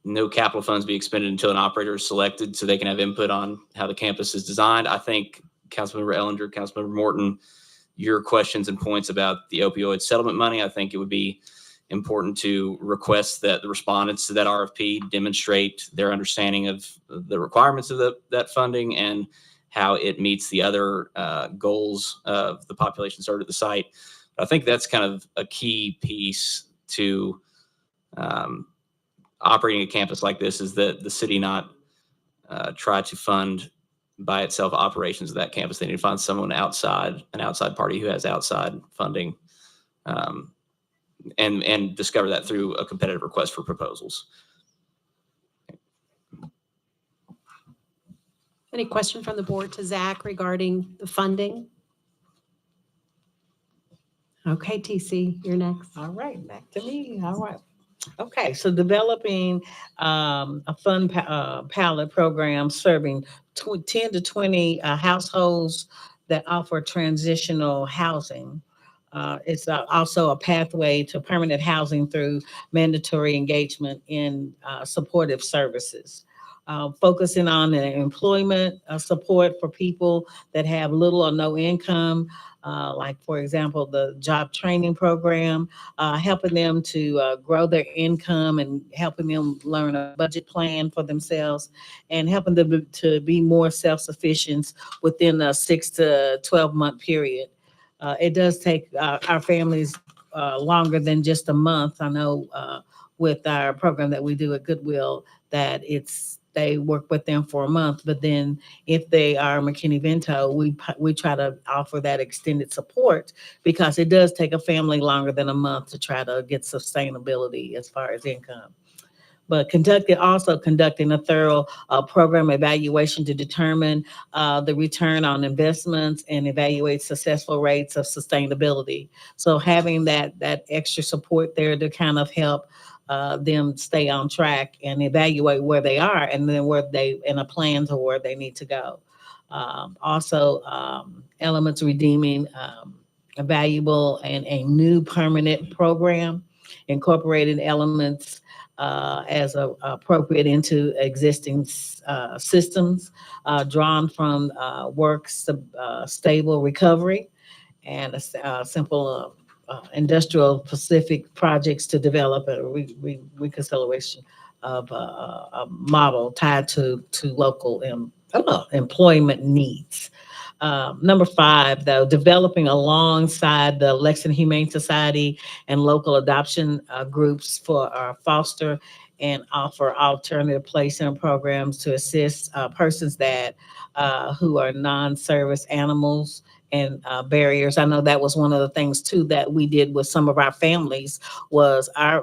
expended until an operator is selected so they can have input on how the campus is designed. I think Councilmember Ellinger, Councilmember Morton, your questions and points about the opioid settlement money, I think it would be important to request that the respondents to that RFP demonstrate their understanding of the requirements of that funding and how it meets the other goals of the population served at the site. I think that's kind of a key piece to operating a campus like this, is that the city not try to fund by itself operations of that campus. They need to find someone outside, an outside party who has outside funding, and discover that through a competitive request for proposals. Any question from the board to Zach regarding the funding? Okay, TC, you're next. All right, back to me. All right. Okay, so developing a fund palette program serving 10 to 20 households that offer transitional housing. It's also a pathway to permanent housing through mandatory engagement in supportive services. Focusing on the employment support for people that have little or no income, like, for example, the job training program, helping them to grow their income and helping them learn a budget plan for themselves, and helping them to be more self-sufficient within a 6 to 12-month period. It does take our families longer than just a month. I know with our program that we do at Goodwill that they work with them for a month, but then if they are McKinney-Vento, we try to offer that extended support, because it does take a family longer than a month to try to get sustainability as far as income. But conducting a thorough program evaluation to determine the return on investments and evaluate successful rates of sustainability. So having that extra support there to kind of help them stay on track and evaluate where they are, and then in a plan to where they need to go. Elements redeeming a valuable and a new permanent program, incorporating elements as appropriate into existing systems, drawn from stable recovery, and a simple industrial specific projects to develop a reconciliation of a model tied to local employment needs. Number 5, though, developing alongside the Lexington Humane Society and local adoption groups for foster and offer alternative placement programs to assist persons that who are non-service animals and barriers. I know that was one of the things too that we did with some of our families was I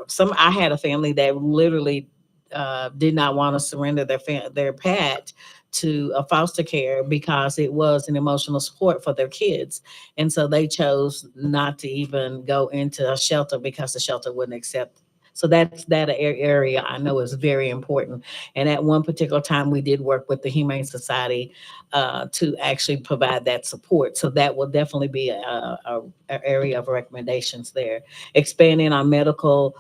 had a family that literally did not want to surrender their pet to a foster care because it was an emotional support for their kids. And so they chose not to even go into a shelter because the shelter wouldn't accept. So that area I know is very important. And at one particular time, we did work with the Humane Society to actually provide that support. So that will definitely be a area of recommendations there. Expanding our medical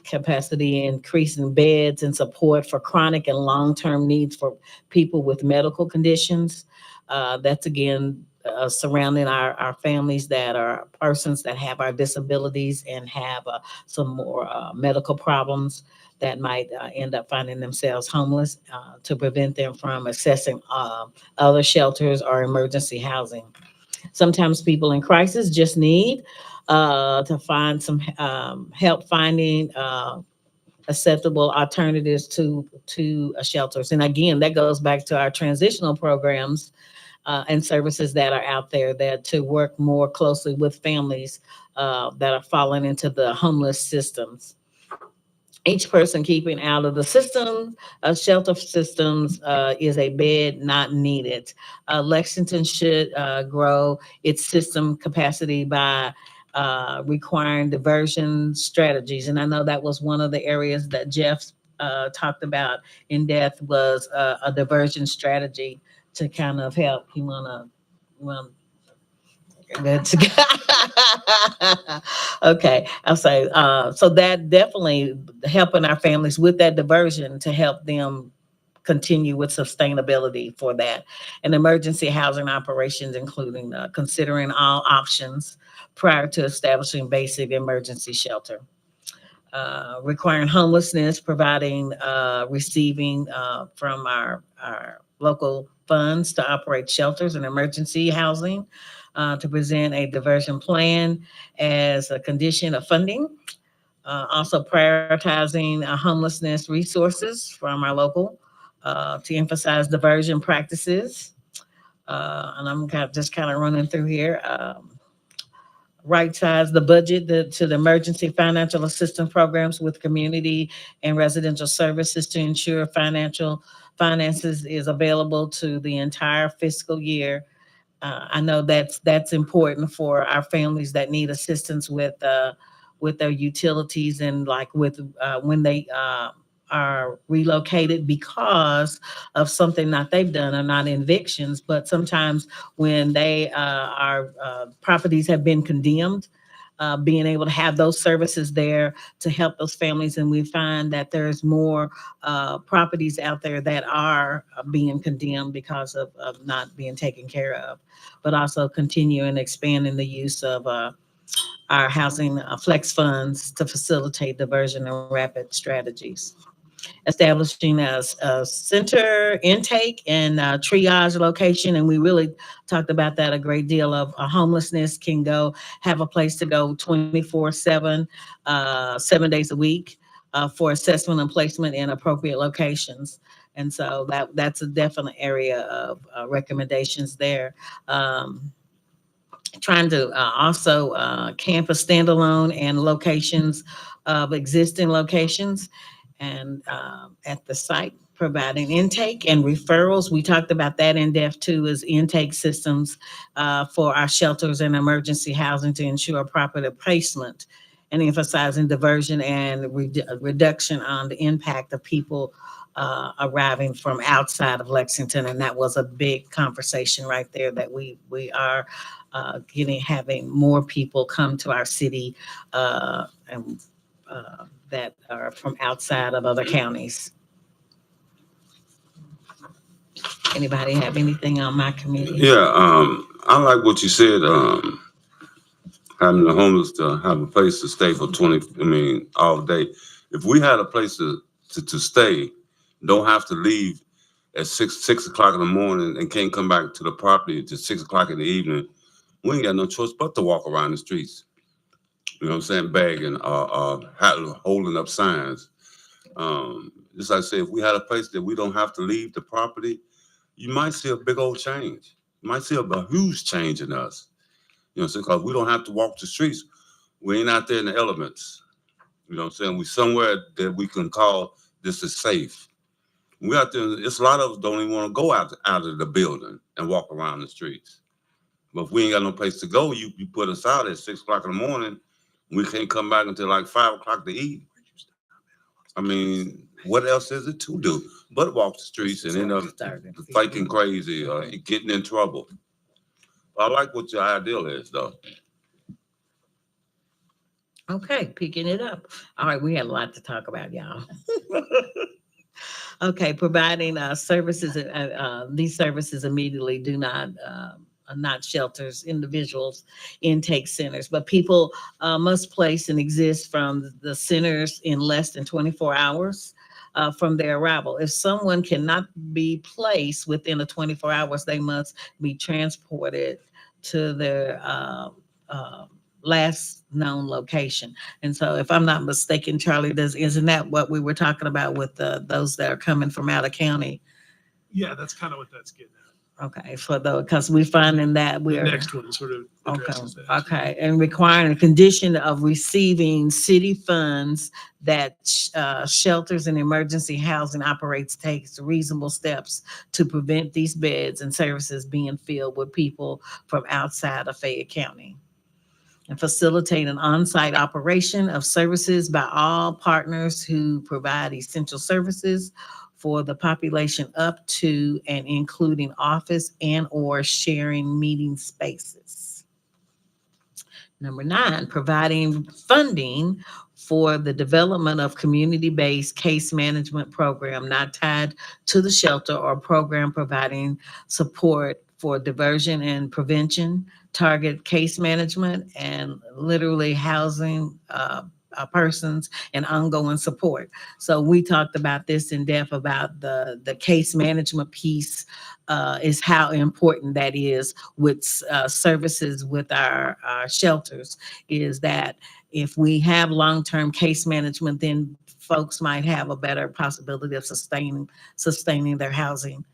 capacity, increasing beds and support for chronic and long-term needs for people with medical conditions. That's again surrounding our families that are persons that have our disabilities and have some more medical problems that might end up finding themselves homeless to prevent them from accessing other shelters or emergency housing. Sometimes people in crisis just need to find some help finding acceptable alternatives to shelters. And again, that goes back to our transitional programs and services that are out there that to work more closely with families that are falling into the homeless systems. Each person keeping out of the system, shelter systems, is a bed not needed. Lexington should grow its system capacity by requiring diversion strategies. And I know that was one of the areas that Jeff talked about in depth was a diversion strategy to kind of help. You wanna, well, that's okay. I'll say so that definitely helping our families with that diversion to help them continue with sustainability for that. And emergency housing operations, including considering all options prior to establishing basic emergency shelter. Requiring homelessness, providing, receiving from our local funds to operate shelters and emergency housing, to present a diversion plan as a condition of funding. Also prioritizing homelessness resources from our local to emphasize diversion practices. And I'm just kind of running through here. Right size the budget to the emergency financial assistance programs with community and residential services to ensure finances is available to the entire fiscal year. I know that's important for our families that need assistance with their utilities and like with when they are relocated because of something that they've done or not evictions, but sometimes when they are properties have been condemned, being able to have those services there to help those families. And we find that there's more properties out there that are being condemned because of not being taken care of, but also continuing expanding the use of our housing flex funds to facilitate diversion and rapid strategies. Establishing a center intake and triage location. And we really talked about that a great deal of homelessness can have a place to go 24/7, 7 days a week for assessment and placement in appropriate locations. And so that's a definite area of recommendations there. Trying to also campus standalone and locations of existing locations and at the site, providing intake and referrals. We talked about that in depth too, is intake systems for our shelters and emergency housing to ensure proper placement and emphasizing diversion and reduction on the impact of people arriving from outside of Lexington. And that was a big conversation right there that we are having more people come to our city and that are from outside of other counties. Anybody have anything on my committee? Yeah, I like what you said, having the homeless to have a place to stay for all day. If we had a place to stay, don't have to leave at 6 o'clock in the morning and can't come back to the property till 6 o'clock in the evening, we ain't got no choice but to walk around the streets. You know what I'm saying? Begging, holding up signs. Just like I say, if we had a place that we don't have to leave the property, you might see a big old change. You might see a huge change in us. You know what I'm saying? Because we don't have to walk the streets. We ain't out there in the elements. You know what I'm saying? We somewhere that we can call this is safe. We out there, it's a lot of us don't even want to go out of the building and walk around the streets. But if we ain't got no place to go, you put us out at 6 o'clock in the morning, we can't come back until like 5 o'clock to eat. I mean, what else is it to do but walk the streets and end up fighting crazy or getting in trouble? I like what your ideal is, though. Okay, picking it up. All right, we had a lot to talk about, y'all. Okay, providing services. These services immediately do not are not shelters, individuals, intake centers, but people must place and exist from the centers in less than 24 hours from their arrival. If someone cannot be placed within the 24 hours, they must be transported to their last known location. And so if I'm not mistaken, Charlie, isn't that what we were talking about with those that are coming from out of county? Yeah, that's kind of what that's getting at. Okay, because we're finding that The we're. next one sort of addresses that. Okay, and requiring a condition of receiving city funds that shelters and emergency housing operates takes reasonable steps to prevent these beds and services being filled with people from outside of Fayette County. And facilitate an on-site operation of services by all partners who provide essential services for the population up to and including office and or sharing meeting spaces. Number 9, providing funding for the development of community-based case management program not tied to the shelter or program providing support for diversion and prevention, target case management, and literally housing persons and ongoing support. So we talked about this in depth about the case management piece is how important that is with services with our shelters, is that if we have long-term case management, then folks might have a better possibility of sustaining their housing.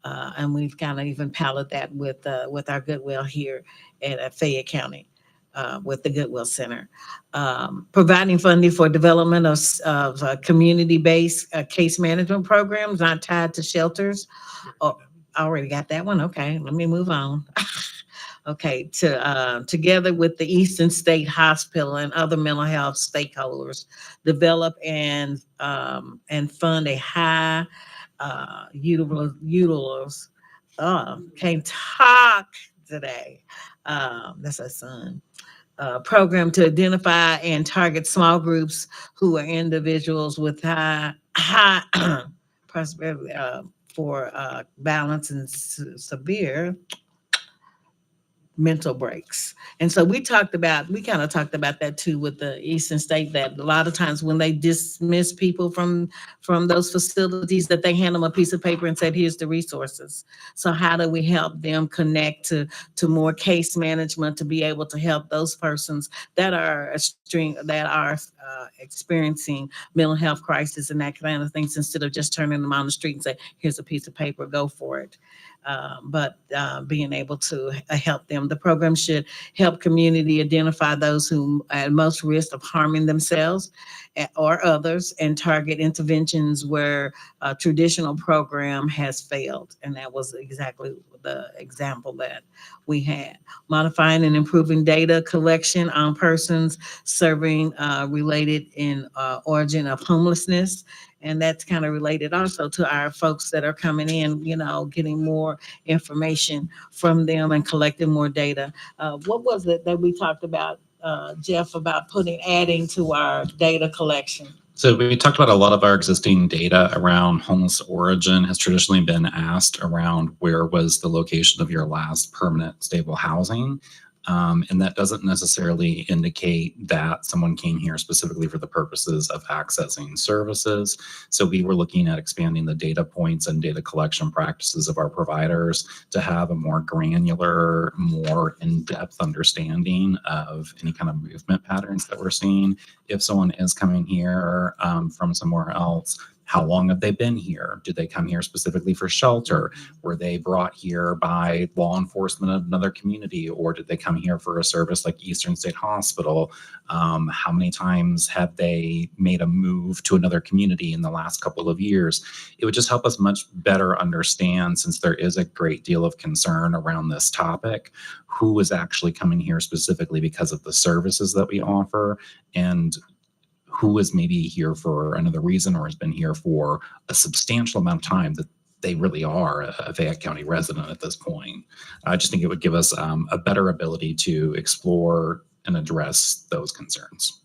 And we've kind of even piloted that with our Goodwill here at Fayette County with the Goodwill Center. Providing funding for development of community-based case management programs not tied to shelters. Oh, I already got that one. Okay, let me move on. Okay, together with the Eastern State Hospital and other mental health stakeholders, develop and fund a high utilized, can't talk today. That's our son. Program to identify and target small groups who are individuals with high prosperity for balance and severe mental breaks. And so we kind of talked about that too with the Eastern State, that a lot of times when they dismiss people from those facilities, that they hand them a piece of paper and said, here's the resources. So how do we help them connect to more case management to be able to help those persons that are experiencing mental health crisis and that kind of things, instead of just turning them on the street and say, here's a piece of paper, go for it. But being able to help them. The program should help community identify those who are at most risk of harming themselves or others, and target interventions where a traditional program has failed. And that was exactly the example that we had. Modifying and improving data collection on persons serving related in origin of homelessness. And that's kind of related also to our folks that are coming in, getting more information from them and collecting more data. What was it that we talked about, Jeff, about adding to our data collection? So we talked about a lot of our existing data around homeless origin has traditionally been asked around where was the location of your last permanent stable housing. And that doesn't necessarily indicate that someone came here specifically for the purposes of accessing services. So we were looking at expanding the data points and data collection practices of our providers to have a more granular, more in-depth understanding of any kind of movement patterns that we're seeing. If someone is coming here from somewhere else, how long have they been here? Did they come here specifically for shelter? Were they brought here by law enforcement of another community, or did they come here for a service like Eastern State Hospital? How many times have they made a move to another community in the last couple of years? It would just help us much better understand, since there is a great deal of concern around this topic, who is actually coming here specifically because of the services that we offer, and who is maybe here for another reason or has been here for a substantial amount of time that they really are a Fayette County resident at this point. I just think it would give us a better ability to explore and address those concerns.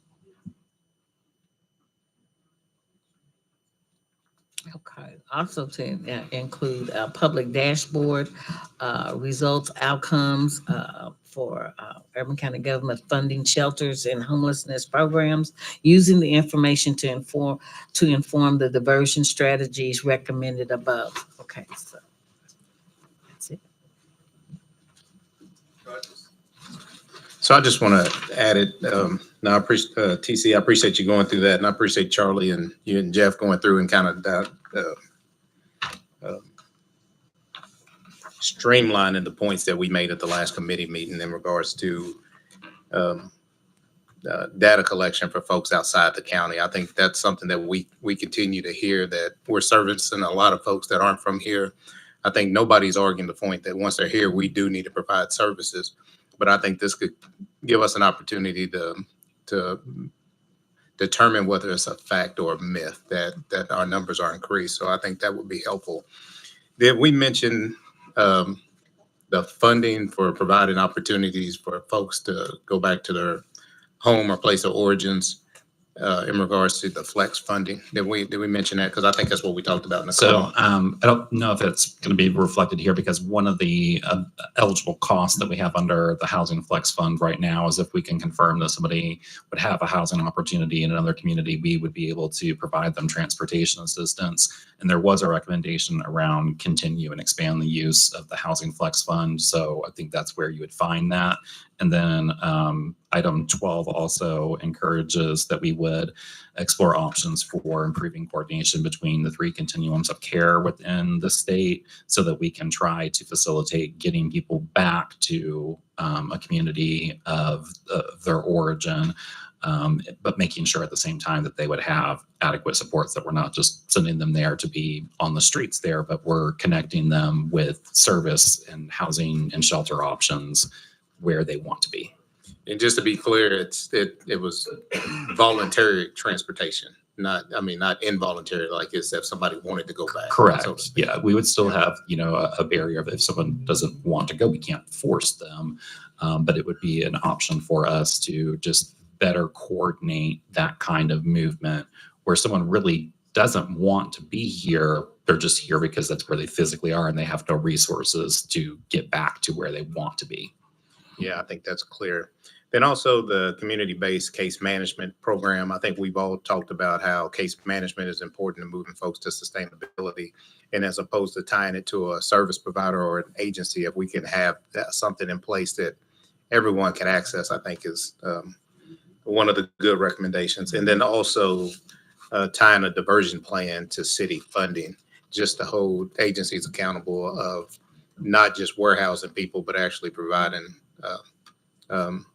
Okay, also to include a public dashboard, results, outcomes for urban county government funding shelters and homelessness programs, using the information to inform the diversion strategies recommended above. Okay, so that's it. So I just want to add it. Now, I appreciate TC. I appreciate you going through that, and I appreciate Charlie and you and Jeff going through and kind of streamlining the points that we made at the last committee meeting in regards to data collection for folks outside the county. I think that's something that we continue to hear, that we're servicing a lot of folks that aren't from here. I think nobody's arguing the point that once they're here, we do need to provide services. But I think this could give us an opportunity to determine whether it's a fact or a myth that our numbers are increased. So I think that would be helpful. Did we mention the funding for providing opportunities for folks to go back to their home or place of origins in regards to the flex funding? Did we mention that? Because I think that's what we talked about in the call. So I don't know if it's going to be reflected here, because one of the eligible costs that we have under the Housing Flex Fund right now is if we can confirm that somebody would have a housing opportunity in another community, we would be able to provide them transportation assistance. And there was a recommendation around continue and expand the use of the Housing Flex Fund. So I think that's where you would find that. And then item 12 also encourages that we would explore options for improving coordination between the three continuums of care within the state, so that we can try to facilitate getting people back to a community of their origin, but making sure at the same time that they would have adequate supports, that we're not just sending them there to be on the streets there, but we're connecting them with service and housing and shelter options where they want to be. And just to be clear, it was voluntary transportation, not involuntary, like as if somebody wanted to go back. Correct. So to speak. Yeah, we would still have, a barrier of if someone doesn't want to go, we can't force them. But it would be an option for us to just better coordinate that kind of movement, where someone really doesn't want to be here. They're just here because that's where they physically are, and they have no resources to get back to where they want to be. Yeah, I think that's clear. Then also the community-based case management program. I think we've all talked about how case management is important to moving folks to sustainability. And as opposed to tying it to a service provider or an agency, if we can have something in place that everyone can access, I think is one of the good recommendations. And then also tying a diversion plan to city funding, just to hold agencies accountable of not just warehousing people, but actually providing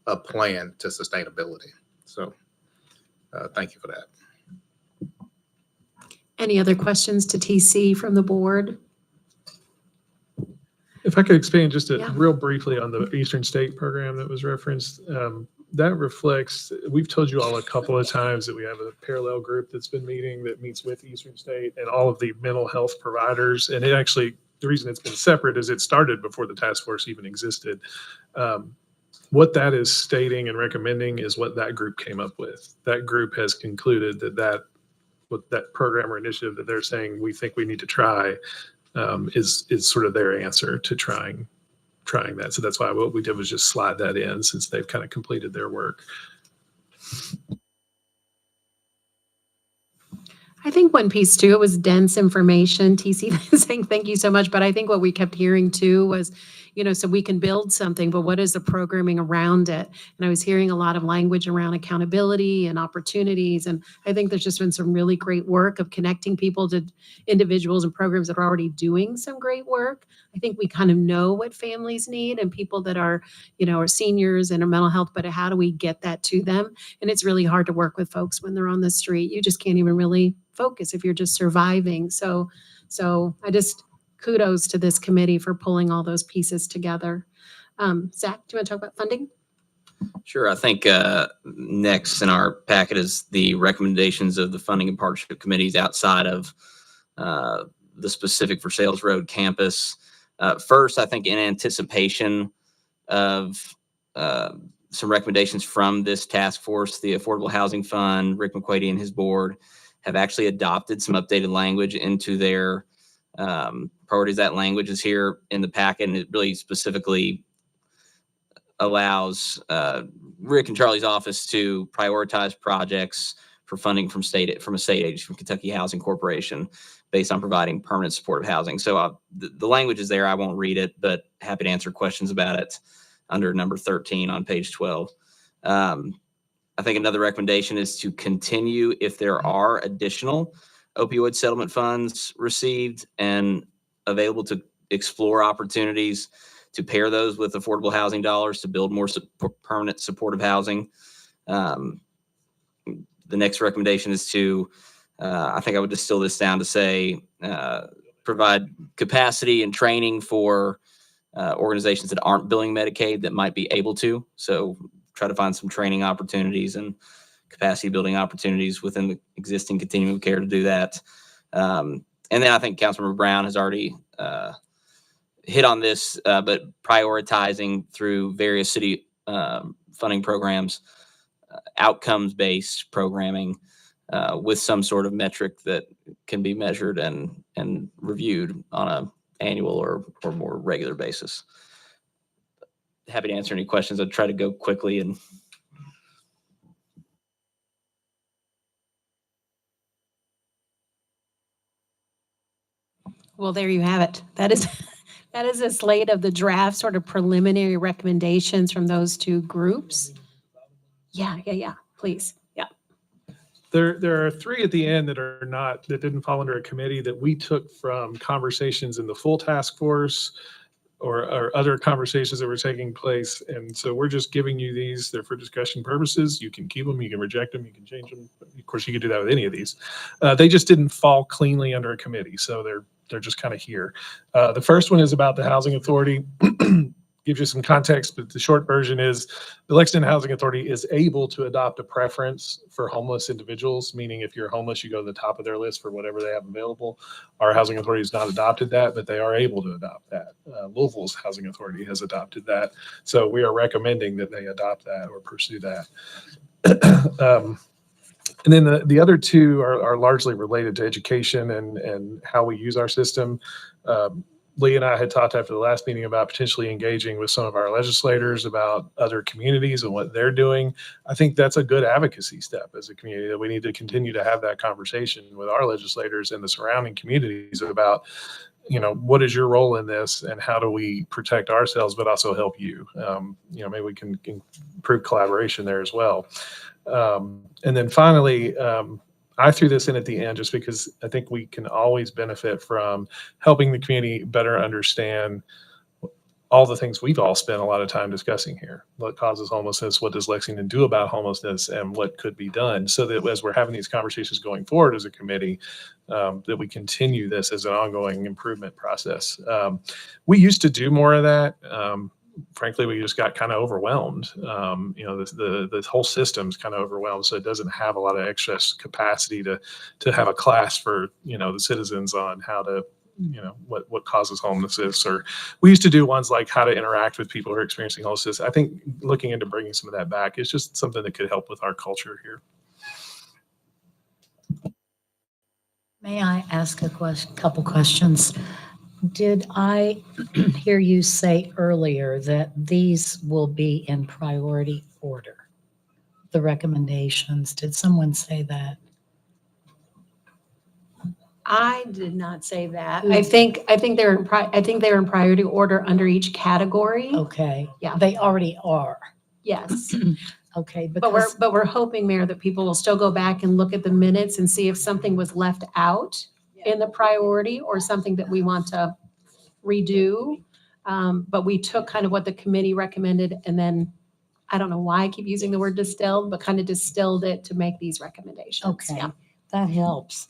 a plan to sustainability. So thank you for that. Any other questions to TC from the board? If I could expand just Yeah. real briefly on the Eastern State program that was referenced, that reflects, we've told you all a couple of times that we have a parallel group that's been meeting that meets with Eastern State and all of the mental health providers. And it actually, the reason it's been separate is it started before the task force even existed. What that is stating and recommending is what that group came up with. That group has concluded what that program or initiative that they're saying we think we need to try is sort of their answer to trying trying that. So that's why what we did was just slide that in since they've kind of completed their work. I think one piece too, it was dense information. TC saying thank you so much. But I think what we kept hearing too was, so we can build something, but what is the programming around it? And I was hearing a lot of language around accountability and opportunities. And I think there's just been some really great work of connecting people to individuals and programs that are already doing some great work. I think we kind of know what families need and people that are, are seniors and are mental health, but how do we get that to them? And it's really hard to work with folks when they're on the street. You just can't even really focus if you're just surviving. So I just kudos to this committee for pulling all those pieces together. Zach, do you want to talk about funding? Sure. I think next in our packet is the recommendations of the funding and partnership committees outside of the specific for Sales Road campus. First, I think in anticipation of some recommendations from this task force, the Affordable Housing Fund, Rick McQuady and his board have actually adopted some updated language into their priorities. That language is here in the packet, and it really specifically allows Rick and Charlie's office to prioritize projects for funding from a state agency, from Kentucky Housing Corporation, based on providing permanent supportive housing. So the language is there. I won't read it, but happy to answer questions about it under number 13 on page 12. I think another recommendation is to continue if there are additional opioid settlement funds received and available to explore opportunities to pair those with affordable housing dollars to build more permanent supportive housing. The next recommendation is to, I think I would distill this down to say, provide capacity and training for organizations that aren't billing Medicaid that might be able to. So try to find some training opportunities and capacity building opportunities within the existing continuum of care to do that. And then I think Councilmember Brown has already hit on this, but prioritizing through various city funding programs, outcomes-based programming with some sort of metric that can be measured and reviewed on an annual or more regular basis. Happy to answer any questions. I'll try to go quickly and Well, there you have it. That is a slate of the draft sort of preliminary recommendations from those two groups. Yeah, please. Yeah. There are three at the end that didn't fall under a committee that we took from conversations in the full task force or other conversations that were taking place. And so we're just giving you these. They're for discussion purposes. You can keep them, you can reject them, you can change them. Of course, you can do that with any of these. They just didn't fall cleanly under a committee. So they're just kind of here. The first one is about the Housing Authority. Gives you some context, but the short version is the Lexington Housing Authority is able to adopt a preference for homeless individuals, meaning if you're homeless, you go to the top of their list for whatever they have available. Our housing authority has not adopted that, but they are able to adopt that. Louisville's housing authority has adopted that. So we are recommending that they adopt that or pursue that. And then the other two are largely related to education and how we use our system. Lee and I had talked after the last meeting about potentially engaging with some of our legislators about other communities and what they're doing. I think that's a good advocacy step as a community, that we need to continue to have that conversation with our legislators and the surrounding communities about, what is your role in this and how do we protect ourselves, but also help you? Maybe we can improve collaboration there as well. And then finally, I threw this in at the end just because I think we can always benefit from helping the community better understand all the things we've all spent a lot of time discussing here. What causes homelessness? What does Lexington do about homelessness? And what could be done so that as we're having these conversations going forward as a committee, that we continue this as an ongoing improvement process. We used to do more of that. Frankly, we just got kind of overwhelmed. The whole system's kind of overwhelmed, so it doesn't have a lot of excess capacity to have a class for the citizens on how to what causes homelessness. Or we used to do ones like how to interact with people who are experiencing homelessness. I think looking into bringing some of that back is just something that could help with our culture here. May I ask a couple questions? Did I hear you say earlier that these will be in priority order? The recommendations, did someone say that? I did not say that. I think they're in priority order under each category. Okay. Yeah. They already are. Yes. Okay, But we're hoping, Mayor, that people will still go back and look at the minutes and see if something was left out in the priority or something that we want to redo. But we took kind of what the committee recommended and then, I don't know why I keep using the word distilled, but kind of distilled it to make these recommendations. Okay, Yeah. that helps.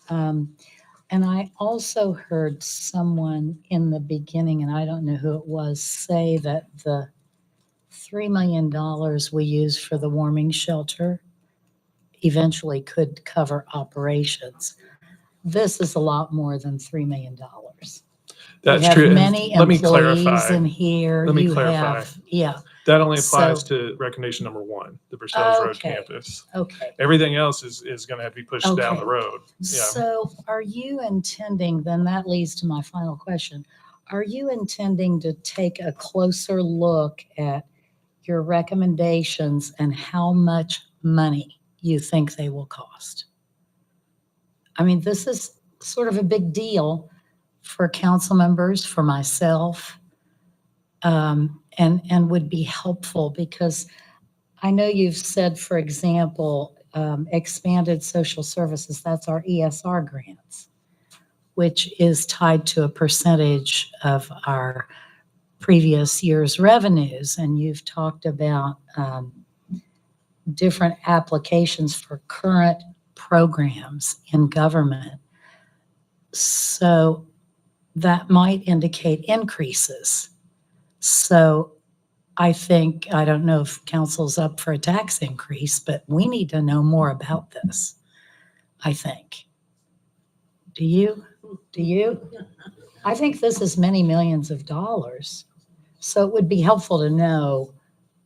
And I also heard someone in the beginning, and I don't know who it was, say that the $3 million we use for the warming shelter eventually could cover operations. This is a lot more than $3 million. That's We have true. And many let me employees clarify. in here. Let me You clarify. have, yeah. That only applies So- to recommendation number 1, the Versailles Road Okay. campus. Okay. Everything else is going to have to be pushed down Okay. the road. Yeah. So are you intending, then that leads to my final question. Are you intending to take a closer look at your recommendations and how much money you think they will cost? I mean, this is sort of a big deal for council members, for myself, and would be helpful because I know you've said, for example, expanded social services, that's our ESR grants, which is tied to a percentage of our previous year's revenues. And you've talked about different applications for current programs in government. So that might indicate increases. So I think, I don't know if council's up for a tax increase, but we need to know more about this, I think. Do you? Do you? I think this is many millions of dollars. So it would be helpful to know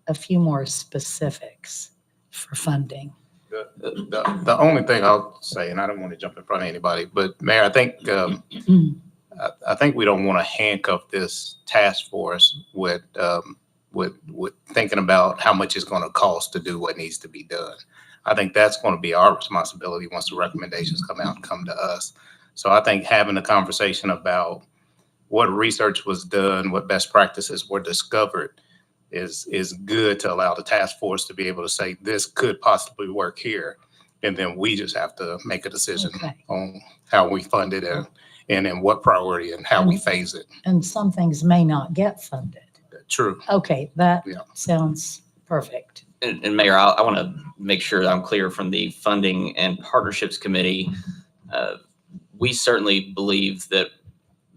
a few more specifics for funding. The only thing I'll say, and I don't want to jump in front of anybody, but Mayor, I think we don't want to handcuff this task force with thinking about how much it's going to cost to do what needs to be done. I think that's going to be our responsibility once the recommendations come out and come to us. So I think having a conversation about what research was done, what best practices were discovered is good to allow the task force to be able to say, this could possibly work here. And then we just have to make a decision on how we fund it and in what priority and how we phase it. And some things may not get funded. True. Okay, that sounds perfect. And Mayor, I want to make sure that I'm clear from the Funding and Partnerships Committee. We certainly believe that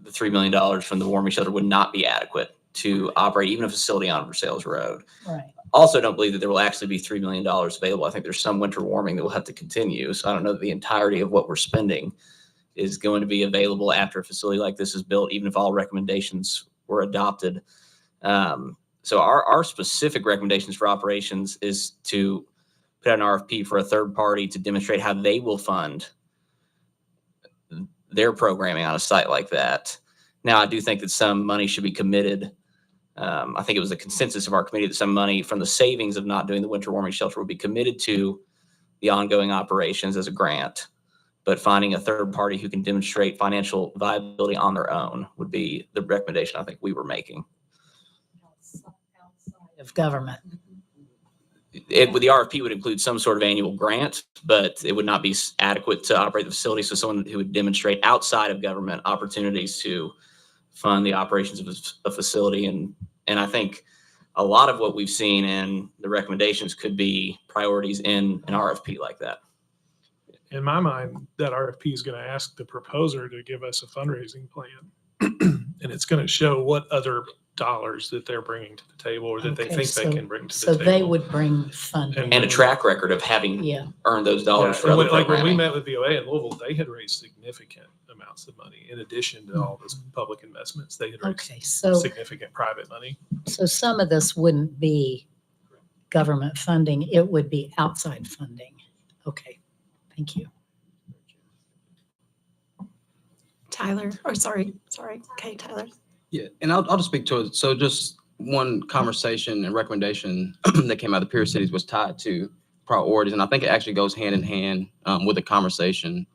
the $3 million from the warming shelter would not be adequate to operate even a facility on Versailles Road. Right. Also don't believe that there will actually be $3 million available. I think there's some winter warming that will have to continue. So I don't know that the entirety of what we're spending is going to be available after a facility like this is built, even if all recommendations were adopted. So our specific recommendations for operations is to put out an RFP for a third party to demonstrate how they will fund their programming on a site like that. Now, I do think that some money should be committed. I think it was a consensus of our committee that some money from the savings of not doing the winter warming shelter would be committed to the ongoing operations as a grant, but finding a third party who can demonstrate financial viability on their own would be the recommendation I think we were making. Of government. The RFP would include some sort of annual grant, but it would not be adequate to operate the facility. So someone who would demonstrate outside of government opportunities to fund the operations of a facility. And I think a lot of what we've seen in the recommendations could be priorities in an RFP like that. In my mind, that RFP is going to ask the proposer to give us a fundraising plan. And it's going to show what other dollars that they're bringing to the table or that they think they can bring to the table. So they would bring funding. And a track record of having earned those dollars for other like when we programming. met with VOA in Louisville, they had raised significant amounts of money in addition to all this public investments. They had raised significant private money. So some of this wouldn't be government funding. It would be outside funding. Okay, thank you. Tyler, or sorry. Okay, Tyler. Yeah, and I'll just speak to it. So just one conversation and recommendation that came out of the peer cities was tied to priorities, and I think it actually goes hand in hand with the conversation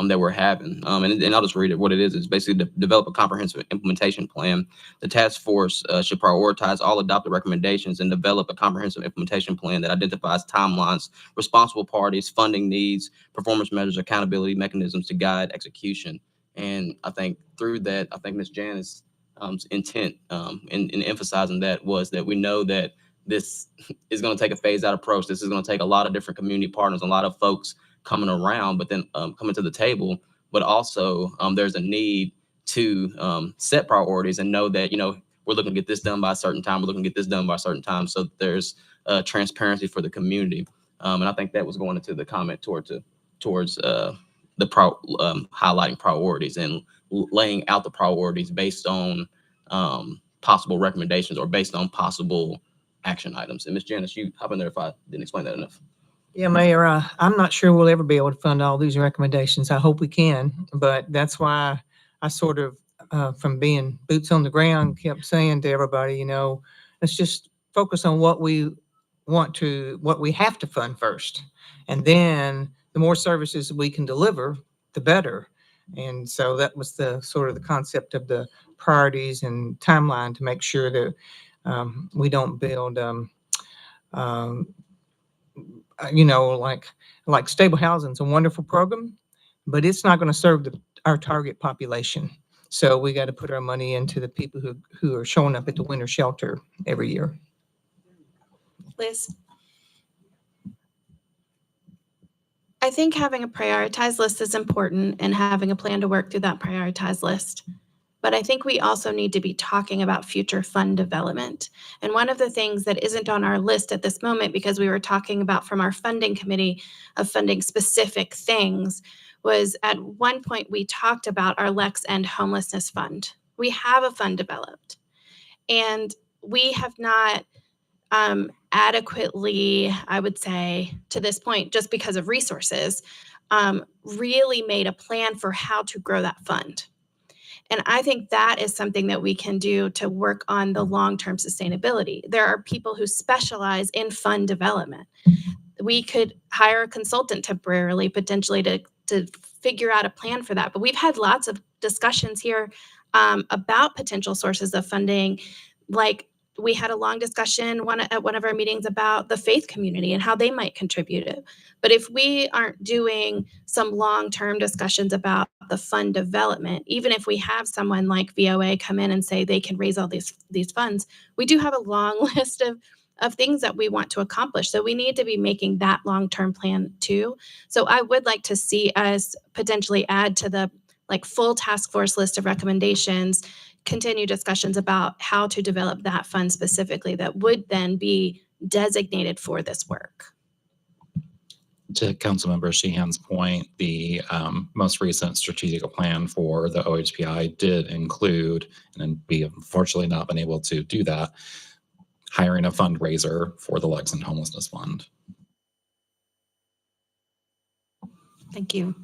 that we're having. And I'll just read it. What it is basically to develop a comprehensive implementation plan. The task force should prioritize all adopted recommendations and develop a comprehensive implementation plan that identifies timelines, responsible parties, funding needs, performance measures, accountability mechanisms to guide execution. And I think through that, I think Ms. Janice intent in emphasizing that was that we know that this is going to take a phase out approach. This is going to take a lot of different community partners, a lot of folks coming around, but then coming to the table. But also there's a need to set priorities and know that, we're looking to get this done by a certain time. We're looking to get this done by a certain time. So there's transparency for the community. And I think that was going into the comment towards highlighting priorities and laying out the priorities based on possible recommendations or based on possible action items. And Ms. Janice, you hop in there if I didn't explain that enough. Yeah, Mayor, I'm not sure we'll ever be able to fund all these recommendations. I hope we can, but that's why I sort of, from being boots on the ground, kept saying to everybody, let's just focus on what we have to fund first. And then the more services we can deliver, the better. And so that was the sort of the concept of the priorities and timeline to make sure that we don't build, like stable housing is a wonderful program, but it's not going to serve our target population. So we got to put our money into the people who are showing up at the winter shelter every year. Liz? I think having a prioritized list is important and having a plan to work through that prioritized list. But I think we also need to be talking about future fund development. And one of the things that isn't on our list at this moment, because we were talking about from our funding committee of funding specific things, was at one point we talked about our Lexington Homelessnesss Fund. We have a fund developed, and we have not adequately, I would say, to this point, just because of resources, really made a plan for how to grow that fund. And I think that is something that we can do to work on the long-term sustainability. There are people who specialize in fund development. We could hire a consultant temporarily, potentially to figure out a plan for that. But we've had lots of discussions here about potential sources of funding. Like we had a long discussion at one of our meetings about the faith community and how they might contribute it. But if we aren't doing some long-term discussions about the fund development, even if we have someone like VOA come in and say they can raise all these funds, we do have a long list of things that we want to accomplish. So we need to be making that long-term plan too. So I would like to see us potentially add to the full task force list of recommendations, continue discussions about how to develop that fund specifically that would then be designated for this work. To Councilmember Sheehan's point, the most recent strategic plan for the OHPI did include, and we have unfortunately not been able to do that, hiring a fundraiser for the Lexington Homelessness Fund. Thank you.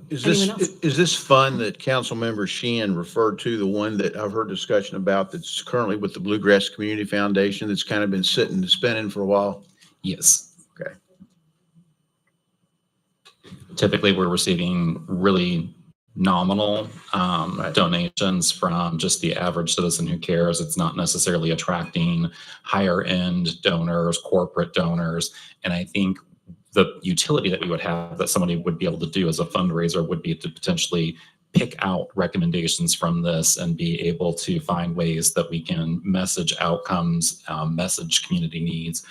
Is Anyone this fund that Councilmember Sheehan referred to, the one that I've heard discussion about that's currently with the Bluegrass Community Foundation that's kind of been sitting and spinning for a while? Yes. Okay. Typically, we're receiving really nominal donations from just the average citizen who cares. It's not necessarily attracting higher end donors, corporate donors. And I think the utility that we would have that somebody would be able to do as a fundraiser would be to potentially pick out recommendations from this and be able to find ways that we can message outcomes, message community needs,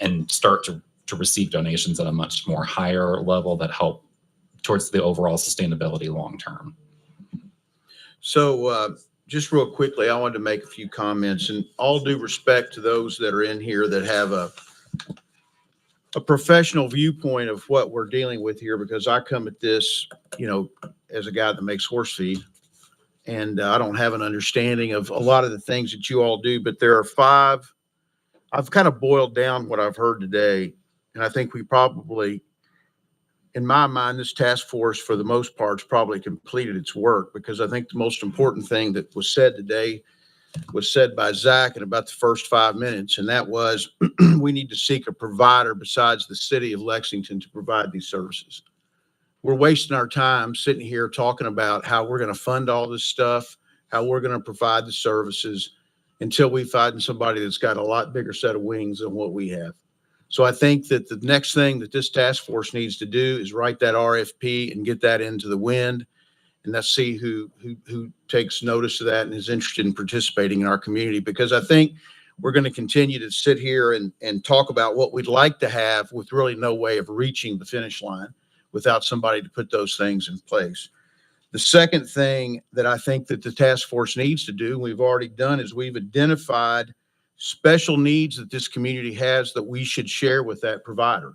and start to receive donations at a much more higher level that help towards the overall sustainability long term. So just real quickly, I wanted to make a few comments, and all due respect to those that are in here that have a professional viewpoint of what we're dealing with here, because I come at this, as a guy that makes horse feed, and I don't have an understanding of a lot of the things that you all do, but there are 5. I've kind of boiled down what I've heard today, and I think we probably, in my mind, this task force, for the most part, has probably completed its work, because I think the most important thing that was said today was said by Zach in about the first 5 minutes, and that was we need to seek a provider besides the city of Lexington to provide these services. We're wasting our time sitting here talking about how we're going to fund all this stuff, how we're going to provide the services, until we find somebody that's got a lot bigger set of wings than what we have. So I think that the next thing that this task force needs to do is write that RFP and get that into the wind. And let's see who takes notice of that and is interested in participating in our community, because I think we're going to continue to sit here and talk about what we'd like to have with really no way of reaching the finish line without somebody to put those things in place. The second thing that I think that the task force needs to do, we've already done, is we've identified special needs that this community has that we should share with that provider.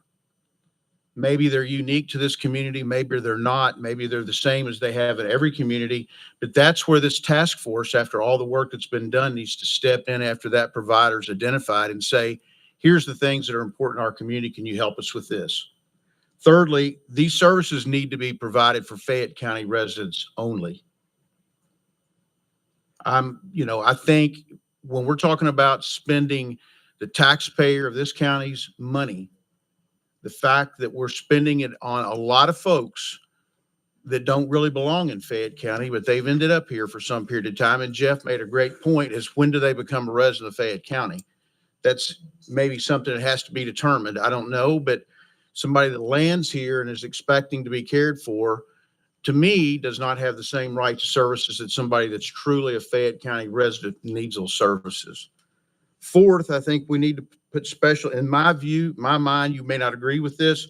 Maybe they're unique to this community, maybe they're not, maybe they're the same as they have in every community, but that's where this task force, after all the work that's been done, needs to step in after that provider's identified and say, here's the things that are important in our community, can you help us with this? Thirdly, these services need to be provided for Fayette County residents only. I think when we're talking about spending the taxpayer of this county's money, the fact that we're spending it on a lot of folks that don't really belong in Fayette County, but they've ended up here for some period of time. And Jeff made a great point, is when do they become a resident of Fayette County? That's maybe something that has to be determined. I don't know, but somebody that lands here and is expecting to be cared for, to me, does not have the same right to services that somebody that's truly a Fayette County resident needs those services. Fourth, I think we need to put special, in my view, my mind, you may not agree with this,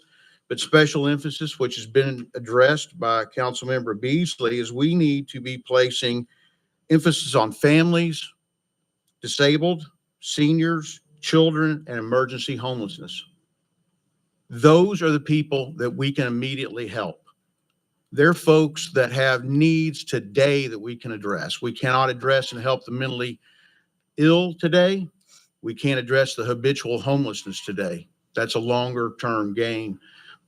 but special emphasis, which has been addressed by Councilmember Beasley, is we need to be placing emphasis on families, disabled, seniors, children, and emergency homelessness. Those are the people that we can immediately help. They're folks that have needs today that we can address. We cannot address and help the mentally ill today. We can't address the habitual homelessness today. That's a longer term game.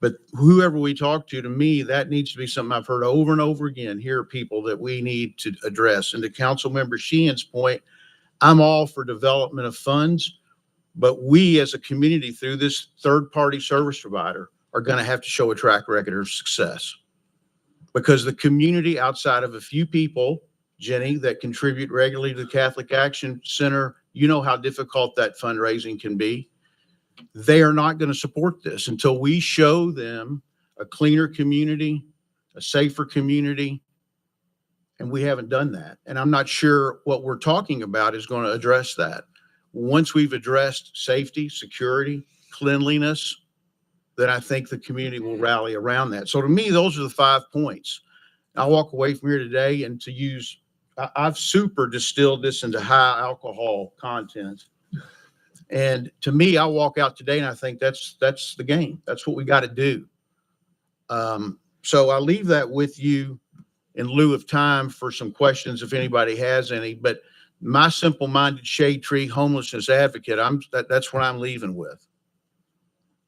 But whoever we talk to me, that needs to be something I've heard over and over again. Here are people that we need to address. And to Councilmember Sheehan's point, I'm all for development of funds, but we as a community, through this third-party service provider, are going to have to show a track record of success. Because the community, outside of a few people, Jenny, that contribute regularly to the Catholic Action Center, you know how difficult that fundraising can be. They are not going to support this until we show them a cleaner community, a safer community, and we haven't done that. And I'm not sure what we're talking about is going to address that. Once we've addressed safety, security, cleanliness, then I think the community will rally around that. So to me, those are the 5 points. I walk away from here today, and I've super distilled this into high alcohol content. And to me, I walk out today and I think that's the game. That's what we got to do. So I leave that with you in lieu of time for some questions if anybody has any. But my simple-minded shade tree homelessness advocate, that's what I'm leaving with.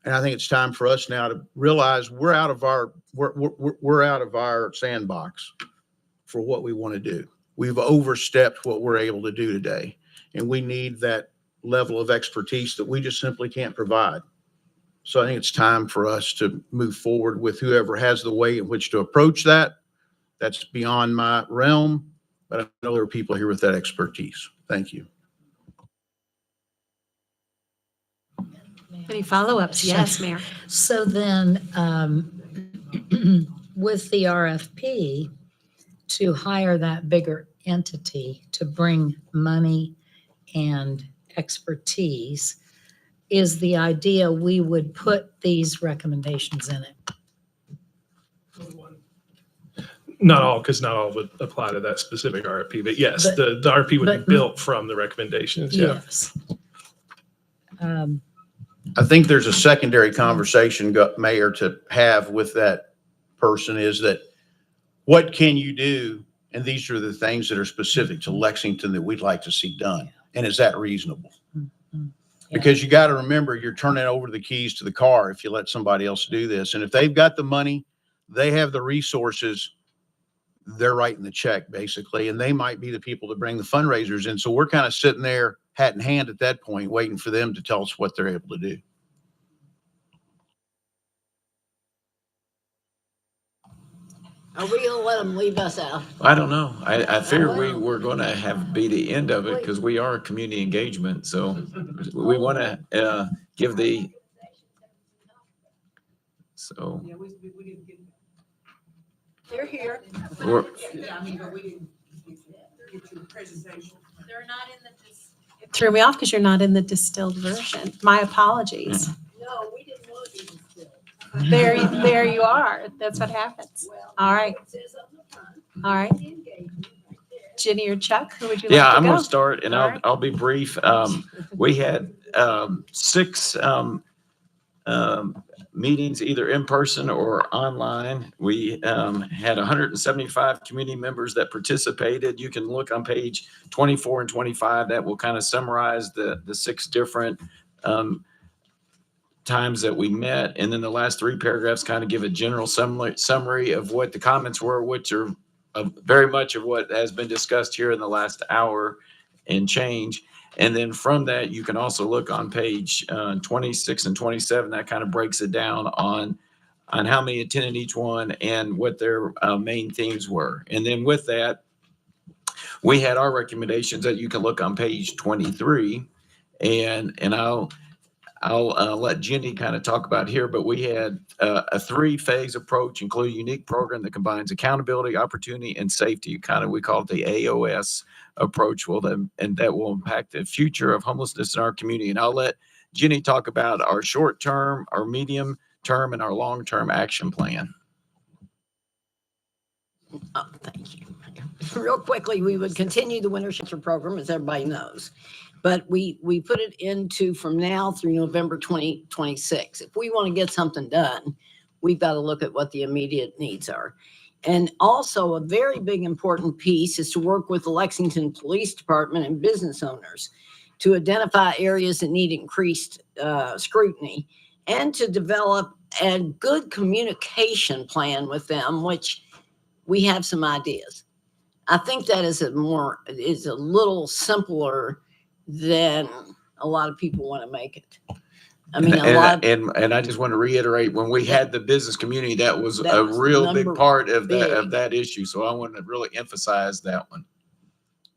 And I think it's time for us now to realize we're out of our sandbox for what we want to do. We've overstepped what we're able to do today, and we need that level of expertise that we just simply can't provide. So I think it's time for us to move forward with whoever has the way in which to approach that. That's beyond my realm, but I know there are people here with that expertise. Thank you. Any follow-ups? Yes, Mayor. So then, with the RFP, to hire that bigger entity to bring money and expertise, is the idea we would put these recommendations in it? Not all, because not all would apply to that specific RFP, but yes, the RFP would be built from the recommendations. Yeah. Yes. I think there's a secondary conversation, Mayor, to have with that person, is that what can you do? And these are the things that are specific to Lexington that we'd like to see done. And is that reasonable? Because you got to remember, you're turning over the keys to the car if you let somebody else do this. And if they've got the money, they have the resources, they're writing the check basically, and they might be the people to bring the fundraisers in. So we're kind of sitting there hat in hand at that point, waiting for them to tell us what they're able to do. Are we gonna let them leave us out? I don't know. I fear we were going to have be the end of it because we are community engagement. So we want to give the, so They're here. we're, Threw me off because you're not in the distilled version. My apologies. No, we didn't want to be still. There you are. That's what happens. All right. All right. Jenny or Chuck, who would you like yeah, to I'm go? going to start and All right. I'll be brief. We had 6 meetings either in person or online. We had 175 community members that participated. You can look on page 24 and 25. That will kind of summarize the 6 different times that we met. And then the last 3 paragraphs kind of give a general summary of what the comments were, which are very much of what has been discussed here in the last hour and change. And then from that, you can also look on page 26 and 27. That kind of breaks it down on how many attended each one and what their main themes were. And then with that, we had our recommendations that you can look on page 23. And I'll let Jenny kind of talk about here, but we had a 3-phase approach, including a unique program that combines accountability, opportunity, and safety. Kind of, we call it the AOS approach. And that will impact the future of homelessness in our community. And I'll let Jenny talk about our short-term, our medium-term, and our long-term action plan. Oh, thank you. Real quickly, we would continue the winter shelter program, as everybody knows. But we put it into from now through November 2026. If we want to get something done, we've got to look at what the immediate needs are. And also a very big important piece is to work with the Lexington Police Department and business owners to identify areas that need increased scrutiny and to develop a good communication plan with them, which we have some ideas. I think that is a little simpler than a lot of people want to make it. I mean, and I just want to reiterate, when we had the business community, that was a real big part of that issue. So I want to really emphasize that one.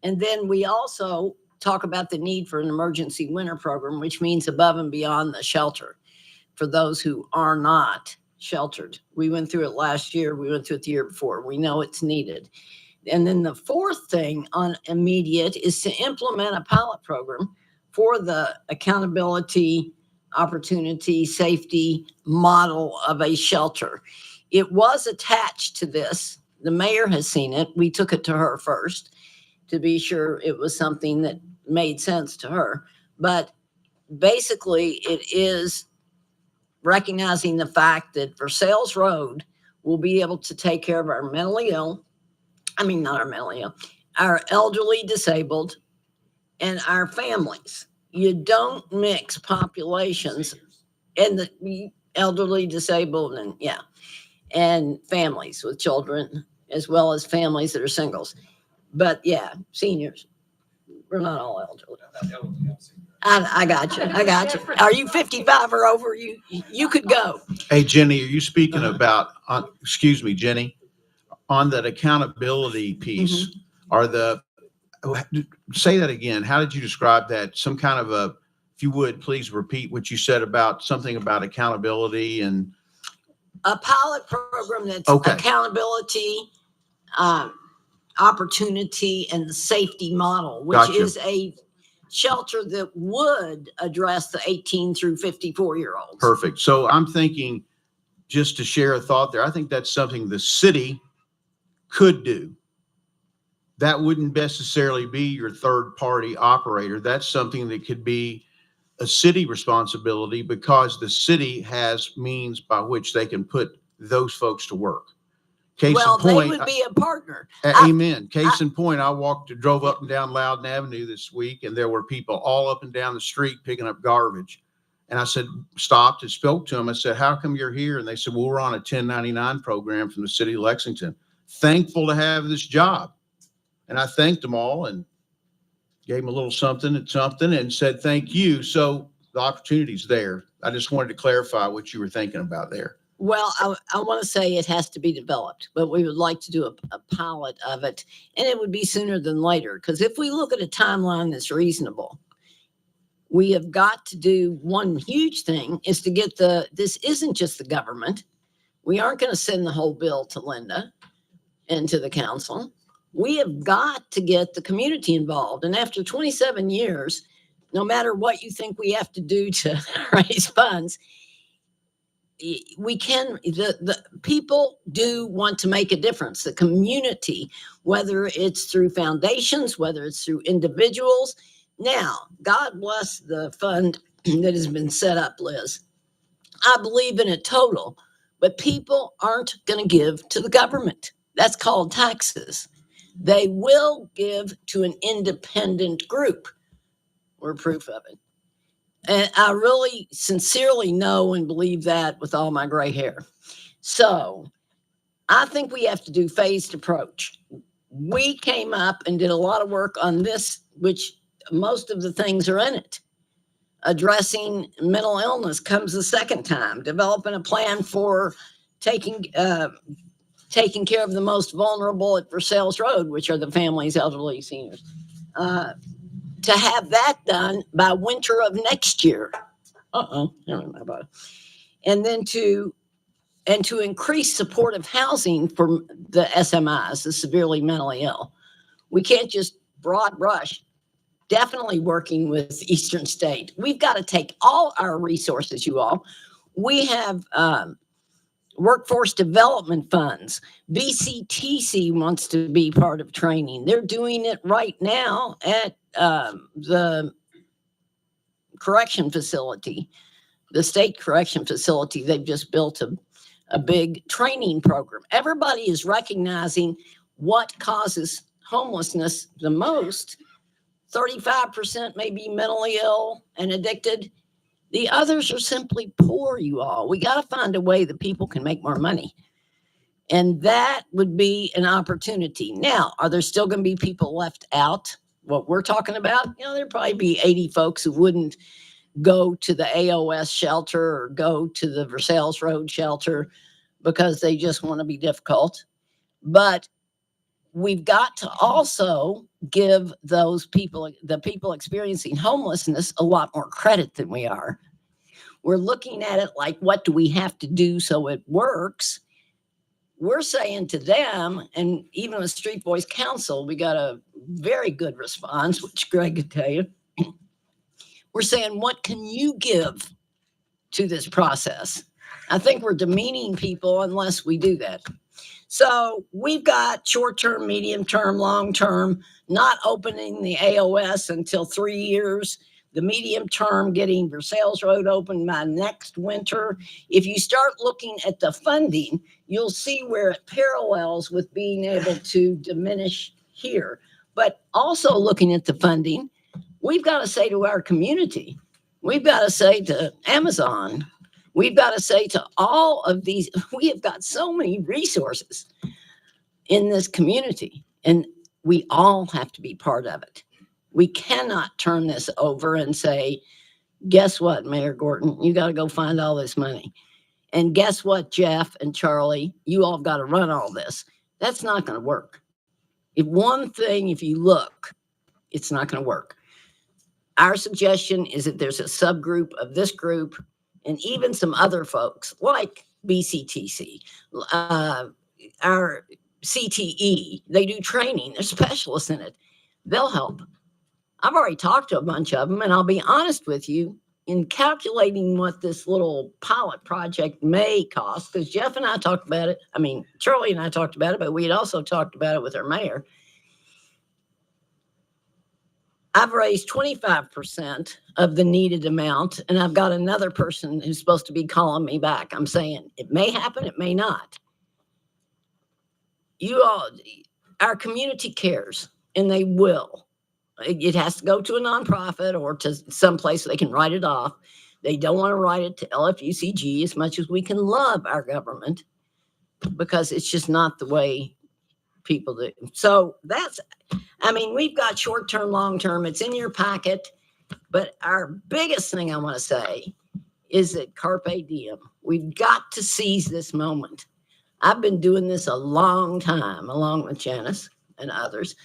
And then we also talk about the need for an emergency winter program, which means above and beyond the shelter for those who are not sheltered. We went through it last year. We went through it the year before. We know it's needed. And then the 4th thing on immediate is to implement a pilot program for the accountability, opportunity, safety model of a shelter. It was attached to this. The mayor has seen it. We took it to her first to be sure it was something that made sense to her. But basically, it is recognizing the fact that Versailles Road will be able to take care of our mentally ill, not our mentally ill, our elderly disabled, and our families. You don't mix populations and the elderly, disabled, and families with children, as well as families that are singles. But seniors, we're not all elderly. I got you. Are you 55 or over? You could go. Hey, Jenny, are you speaking about, excuse me, Jenny, on that accountability piece, say that again. How did you describe that? Some kind of if you would, please repeat what you said about something about accountability and. A pilot program that's accountability, opportunity, and the safety model, which is a shelter that would address the 18 through 54-year-olds. Perfect. So I'm thinking, just to share a thought there, I think that's something the city could do. That wouldn't necessarily be your third-party operator. That's something that could be a city responsibility because the city has means by which they can put those folks to work. Case Well, in they point, would be a partner. amen. Case in point, I drove up and down Loudon Avenue this week, and there were people all up and down the street picking up garbage. And I said, stopped and spoke to them. I said, how come you're here? And they said, well, we're on a 1099 program from the city of Lexington. Thankful to have this job. And I thanked them all and gave them a little something and said, thank you. So the opportunity's there. I just wanted to clarify what you were thinking about there. Well, I want to say it has to be developed, but we would like to do a pilot of it, and it would be sooner than later. Because if we look at a timeline that's reasonable, we have got to do one huge thing is to get this isn't just the government. We aren't going to send the whole bill to Linda and to the council. We have got to get the community involved. And after 27 years, no matter what you think we have to do to raise funds, we can, the people do want to make a difference. The community, whether it's through foundations, whether it's through individuals. Now, God bless the fund that has been set up, Liz. I believe in it total, but people aren't going to give to the government. That's called taxes. They will give to an independent group. We're proof of it. And I really sincerely know and believe that with all my gray hair. So I think we have to do phased approach. We came up and did a lot of work on this, which most of the things are in it. Addressing mental illness comes the second time. Developing a plan for taking care of the most vulnerable at Versailles Road, which are the families, elderly, seniors. To have that done by winter of next year. I don't know about it. And then to increase supportive housing for the SMIs, the severely mentally ill. We can't just broad brush. Definitely working with Eastern State. We've got to take all our resources, you all. We have workforce development funds. BCTC wants to be part of training. They're doing it right now at the correction facility, the state correction facility. They've just built a big training program. Everybody is recognizing what causes homelessness the most. 35% may be mentally ill and addicted. The others are simply poor, you all. We got to find a way that people can make more money. And that would be an opportunity. Now, are there still going to be people left out? What we're talking about, there'd probably be 80 folks who wouldn't go to the AOS shelter or go to the Versailles Road shelter because they just want to be difficult. But we've got to also give those people, the people experiencing homelessness, a lot more credit than we are. We're looking at it like, what do we have to do so it works? We're saying to them, and even with Street Voice Council, we got a very good response, which Greg could tell you. We're saying, what can you give to this process? I think we're demeaning people unless we do that. So we've got short-term, medium-term, long-term, not opening the AOS until 3 years. The medium-term, getting Versailles Road open by next winter. If you start looking at the funding, you'll see where it parallels with being able to diminish here. But also looking at the funding, we've got to say to our community, we've got to say to Amazon, we've got to say to all of these, we have got so many resources in this community, and we all have to be part of it. We cannot turn this over and say, guess what, Mayor Gorton, you got to go find all this money. And guess what, Jeff and Charlie, you all got to run all this. That's not going to work. If you look, it's not going to work. Our suggestion is that there's a subgroup of this group and even some other folks like BCTC, our CTE, they do training, they're specialists in it. They'll help. I've already talked to a bunch of them, and I'll be honest with you, in calculating what this little pilot project may cost, because Jeff and I talked about it. Charlie and I talked about it, but we had also talked about it with our mayor. I've raised 25% of the needed amount, and I've got another person who's supposed to be calling me back. I'm saying it may happen, it may not. you all, our community cares, and they will. It has to go to a nonprofit or to some place they can write it off. They don't want to write it to LFUCG as much as we can love our government, because it's just not the way people do. So that's, I mean, we've got short-term, long-term, it's in your packet, but our biggest thing I want to say is that carpe diem. We've got to seize this moment. I've been doing this a long time, along with Janice and others.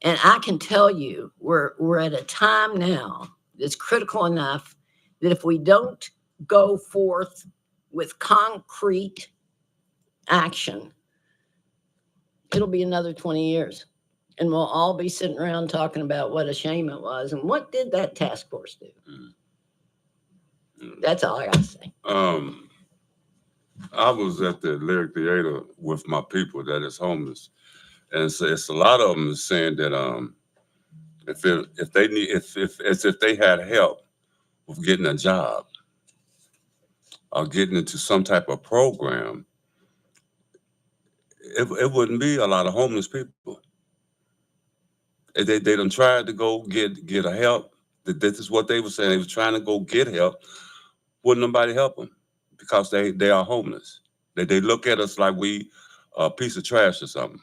And I can tell you, we're at a time now that's critical enough that if we don't go forth with concrete action, it'll be another 20 years. And we'll all be sitting around talking about what a shame it was. And what did that task force do? That's all I got to say. I was at the Lyric Theater with my people that is homeless. And so it's a lot of them saying that if they had help with getting a job or getting into some type of program, it wouldn't be a lot of homeless people. They done tried to go get a help. This is what they were saying. They were trying to go get help. Wouldn't nobody help them because they are homeless. They look at us like we a piece of trash or something.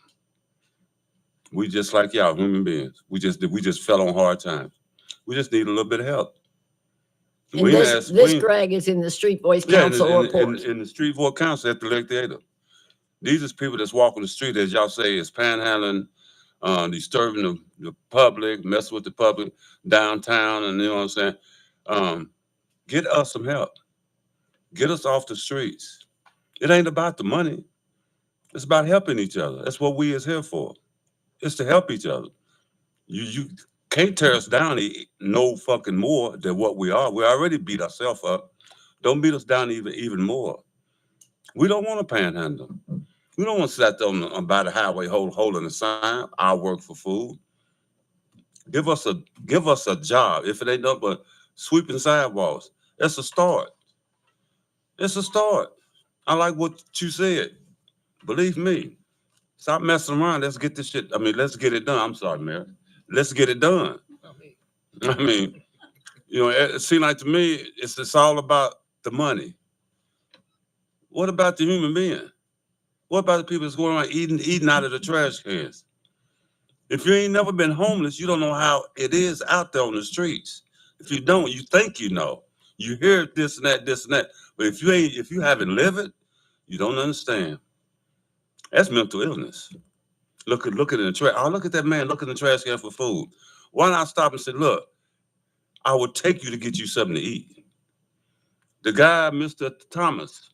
We just like y'all, human beings. We just fell on hard times. We just need a little bit of help. And this Greg is in the Street Voice Council report. In the Street Voice Council at the Lake Theater. These are people that's walking the street, as y'all say, is panhandling, disturbing the public, messing with the public downtown, and you know what I'm saying? Get us some help. Get us off the streets. It ain't about the money. It's about helping each other. That's what we is here for. It's to help each other. You can't tear us down no fucking more than what we are. We already beat ourselves up. Don't beat us down even more. We don't want to panhandle. We don't want to sit there by the highway holding a sign. I work for food. Give us a job. If it ain't nothing but sweeping sidewalks, that's a start. It's a start. I like what you said. Believe me. Stop messing around. Let's get this shit. I mean, let's get it done. I'm sorry, Mayor. Let's get it done. I mean, you know, it seems like to me, it's all about the money. What about the human being? What about the people that's going around eating out of the trash cans? If you ain't never been homeless, you don't know how it is out there on the streets. If you don't, you think you know. You hear this and that. But if you haven't lived it, you don't understand. That's mental illness. Look at the trash. Oh, look at that man looking in the trash can for food. Why not stop and say, look, I would take you to get you something to eat. The guy, Mr. Thomas,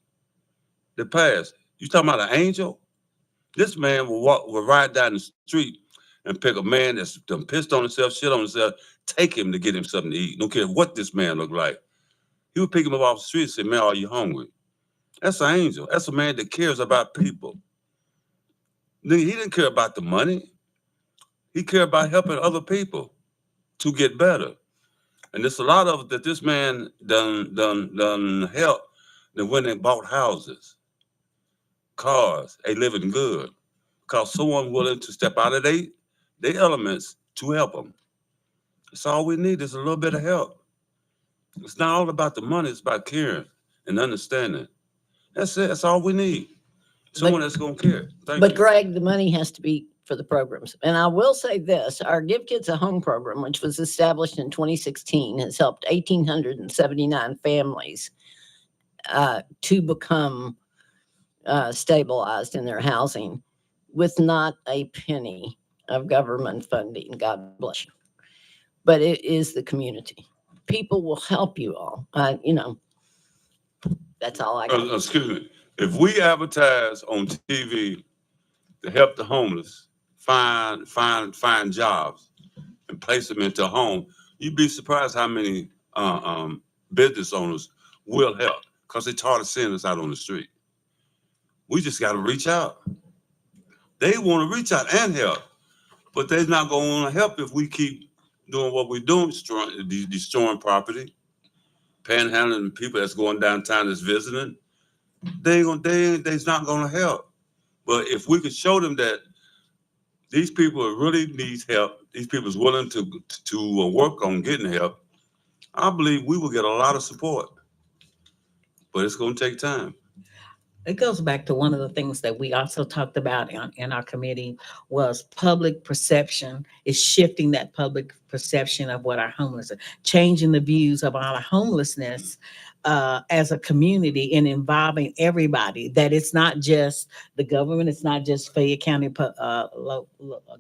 that passed, you talking about an angel? This man will ride down the street and pick a man that's done pissed on himself, shit on himself, take him to get him something to eat. Don't care what this man look like. He would pick him up off the street and say, man, are you hungry? That's an angel. That's a man that cares about people. He didn't care about the money. He cared about helping other people to get better. And there's a lot of it that this man done help. Then when they bought houses, cars, they living good. Because someone willing to step out of their elements to help them. That's all we need is a little bit of help. It's not all about the money. It's about caring and understanding. That's it. That's all we need. Someone that's going to care. Thank you. Greg, the money has to be for the programs. And I will say this, our Give Kids a Home program, which was established in 2016, has helped 1,879 families to become stabilized in their housing with not a penny of government funding. God bless you. But it is the community. People will help you all. That's all I got. Excuse me. If we advertise on TV to help the homeless find jobs and place them into a home, you'd be surprised how many business owners will help because they're tired of seeing us out on the street. We just got to reach out. They want to reach out and help, but they're not going to want to help if we keep doing what we're doing, destroying property, panhandling people that's going downtown that's visiting. They's not going to help. But if we could show them that these people really need help, these people is willing to work on getting help, I believe we will get a lot of support. But it's going to take time. It goes back to one of the things that we also talked about in our committee was public perception is shifting that public perception of what our homeless are, changing the views of our homelessness as a community and involving everybody, that it's not just the government, it's not just Fayette County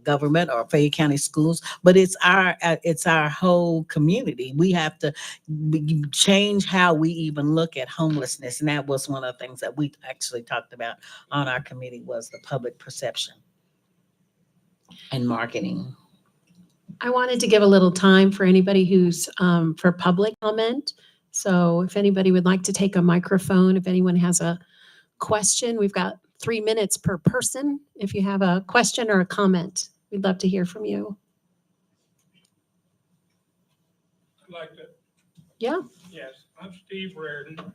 government or Fayette County schools, but it's our whole community. We have to change how we even look at homelessness. And that was one of the things that we actually talked about on our committee was the public perception and marketing. I wanted to give a little time for anybody who's for public comment. So if anybody would like to take a microphone, if anyone has a question, we've got 3 minutes per person. If you have a question or a comment, we'd love to hear from you. I'd like to. Yeah. Yes, I'm Steve Reardon.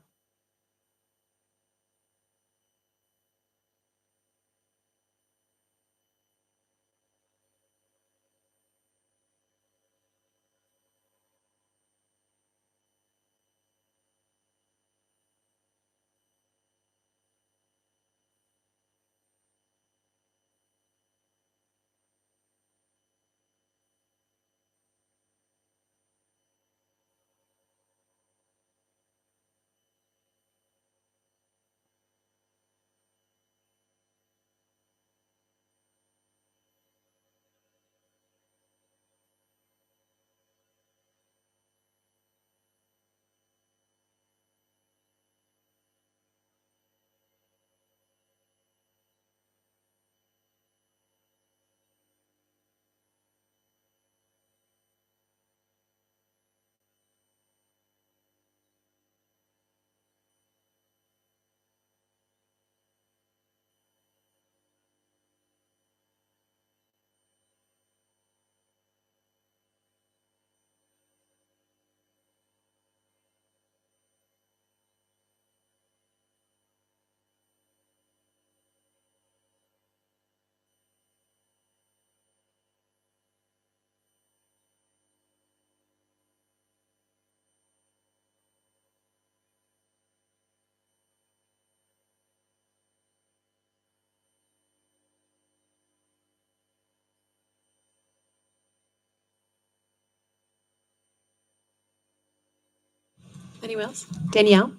Anyone else? Danielle?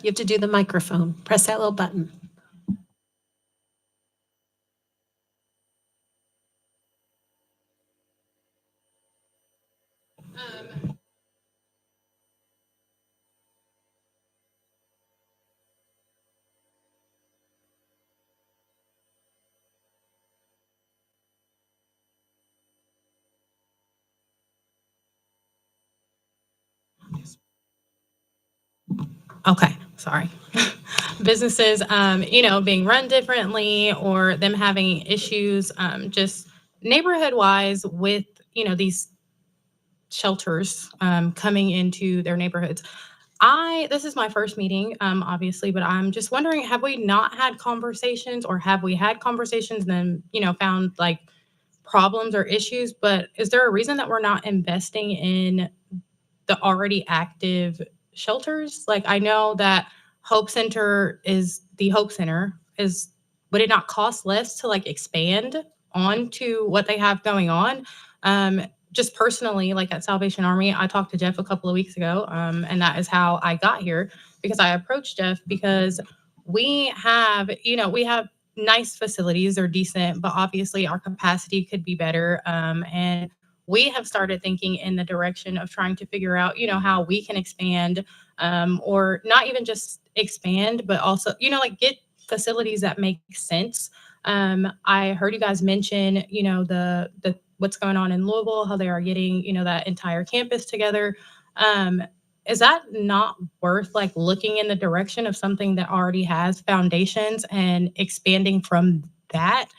You have to do the microphone. Press that little button. Okay, sorry. Businesses, being run differently or them having issues, just neighborhood wise with, these shelters coming into their neighborhoods. This is my first meeting, obviously, but I'm just wondering, have we not had conversations or have we had conversations and then, found like problems or issues, but is there a reason that we're not investing in the already active shelters? Like I know that Hope Center is the Hope Center is, would it not cost less to like expand onto what they have going on? Just personally, like at Salvation Army, I talked to Jeff a couple of weeks ago, and that is how I got here because I approached Jeff because we have nice facilities, they're decent, but obviously our capacity could be better. And we have started thinking in the direction of trying to figure out, how we can expand, or not even just expand, but also, like get facilities that make sense. I heard you guys mention, the what's going on in Louisville, how they are getting, that entire campus together. Is that not worth like looking in the direction of something that already has foundations and expanding from that?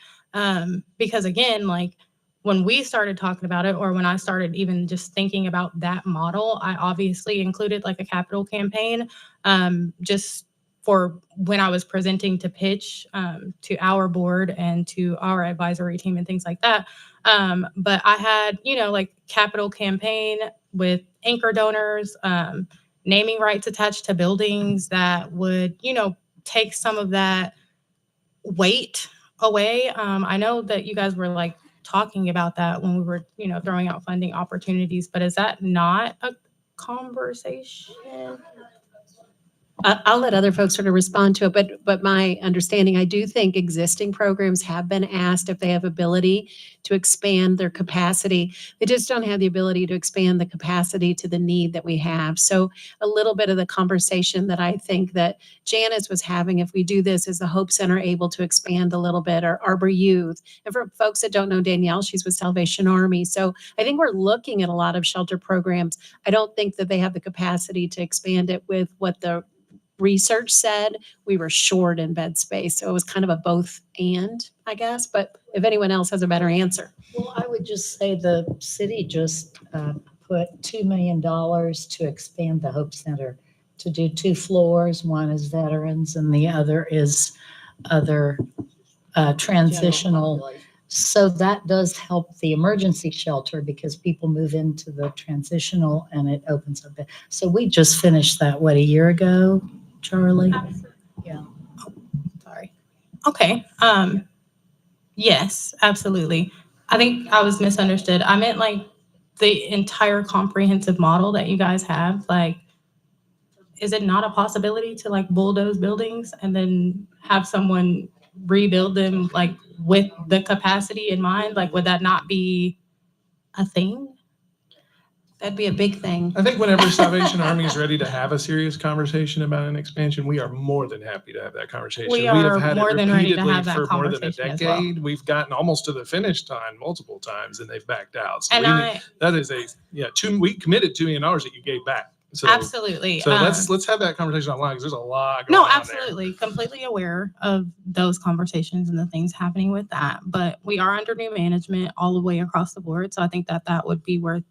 Because again, like when we started talking about it, or when I started even just thinking about that model, I obviously included like a capital campaign, just for when I was presenting to pitch to our board and to our advisory team and things like that. But I had, like capital campaign with anchor donors, naming rights attached to buildings that would, take some of that weight away. I know that you guys were like talking about that when we were, throwing out funding opportunities, but is that not a conversation? I'll let other folks sort of respond to it, but my understanding, I do think existing programs have been asked if they have ability to expand their capacity. They just don't have the ability to expand the capacity to the need that we have. So a little bit of the conversation that I think that Janice was having, if we do this, is the Hope Center able to expand a little bit, or Arbor Youth. And for folks that don't know Danielle, she's with Salvation Army. So I think we're looking at a lot of shelter programs. I don't think that they have the capacity to expand it with what the research said we were short in bed space. So it was kind of a both and, I guess. But if anyone else has a better answer. Well, I would just say the city just put $2 million to expand the Hope Center to do 2 floors. One is veterans and the other is other transitional. So that does help the emergency shelter because people move into the transitional and it opens up. So we just finished that, what, a year ago, Charlie? Yeah. Oh, sorry. Okay. Yes, absolutely. I think I was misunderstood. I meant like the entire comprehensive model that you guys have. Like, is it not a possibility to like bulldoze buildings and then have someone rebuild them like with the capacity in mind? Like, would that not be a thing? That'd be a big thing. I think whenever Salvation Army is ready to have a serious conversation about an expansion, we are more than happy to have that conversation. We have are had more it than ready to repeatedly have that for more than a conversation as well. decade. We've gotten almost to the finish time multiple times and they've backed out. So And that is we committed $2 million that you gave back. So, absolutely. So let's have that conversation online because there's a lot going No, on there. absolutely. Completely aware of those conversations and the things happening with that. But we are under new management all the way across the board. So I think that would be worth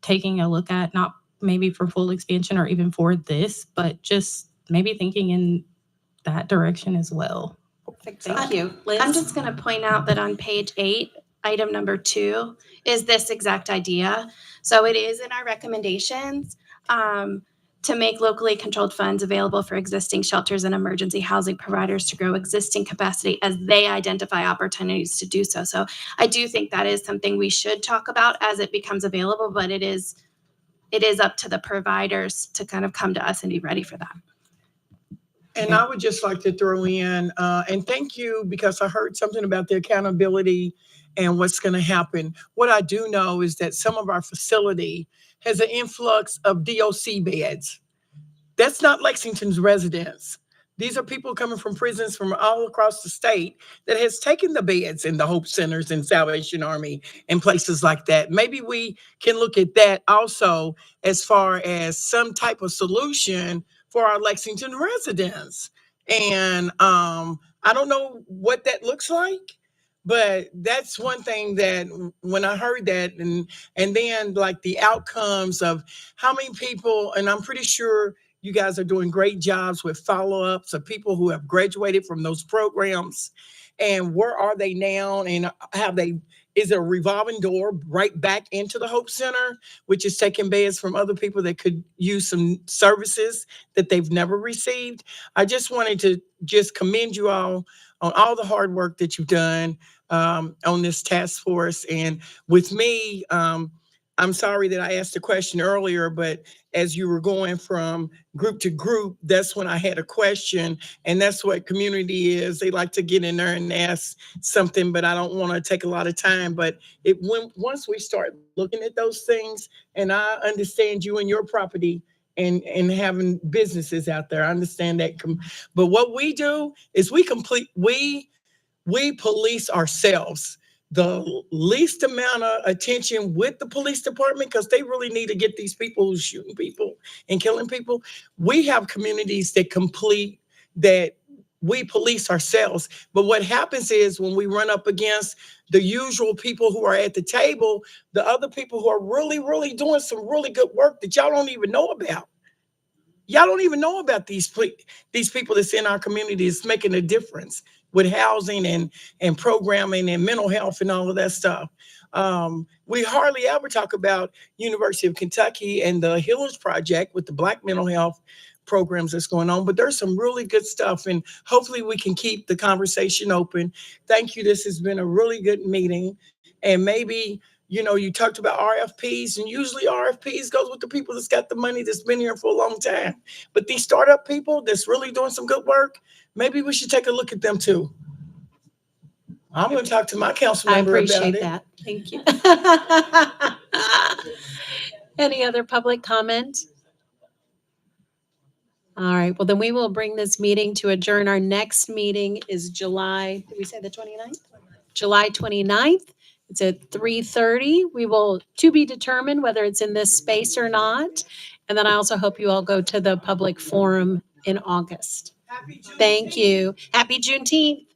taking a look at, not maybe for full expansion or even for this, but just maybe thinking in that direction as well. Thank you. Liz? I'm just going to point out that on page 8, item number 2 is this exact idea. So it is in our recommendations to make locally controlled funds available for existing shelters and emergency housing providers to grow existing capacity as they identify opportunities to do so. So I do think that is something we should talk about as it becomes available, but it is up to the providers to kind of come to us and be ready for that. And I would just like to throw in, and thank you, because I heard something about the accountability and what's going to happen. What I do know is that some of our facility has an influx of DOC beds. That's not Lexington's residents. These are people coming from prisons from all across the state that has taken the beds in the Hope Centers and Salvation Army and places like that. Maybe we can look at that also as far as some type of solution for our Lexington residents. And I don't know what that looks like, but that's one thing that when I heard that, and then like the outcomes of how many people, and I'm pretty sure you guys are doing great jobs with follow-ups of people who have graduated from those programs, and where are they now, and is it a revolving door right back into the Hope Center, which is taking beds from other people that could use some services that they've never received? I just wanted to just commend you all on all the hard work that you've done on this task force. And with me, I'm sorry that I asked a question earlier, but as you were going from group to group, that's when I had a question. And that's what community is. They like to get in there and ask something, but I don't want to take a lot of time. But once we start looking at those things, and I understand you and your property and having businesses out there, I understand that. But what we do is we police ourselves. The least amount of attention with the police department, because they really need to get these people who's shooting people and killing people. We have communities that we police ourselves. But what happens is when we run up against the usual people who are at the table, the other people who are really, really doing some really good work that y'all don't even know about, Y'all don't even know about these people that's in our community that's making a difference with housing and programming and mental health and all of that stuff. We hardly ever talk about University of Kentucky and the Healers Project with the Black mental health programs that's going on, but there's some really good stuff, and hopefully we can keep the conversation open. Thank you. This has been a really good meeting, and maybe you talked about RFPs, and usually RFPs goes with the people that's got the money that's been here for a long time. But these startup people that's really doing some good work, maybe we should take a look at them too. I'm going to talk to my council I member about appreciate it. that. Thank you. Any other public comment? All right, well, then we will bring this meeting to adjourn. Our next meeting is July, did we say the 29th? July 29th. It's at 3:30. We will, to be determined whether it's in this space or not. And then I also hope you all go to the public forum in August. Thank you. Happy Juneteenth.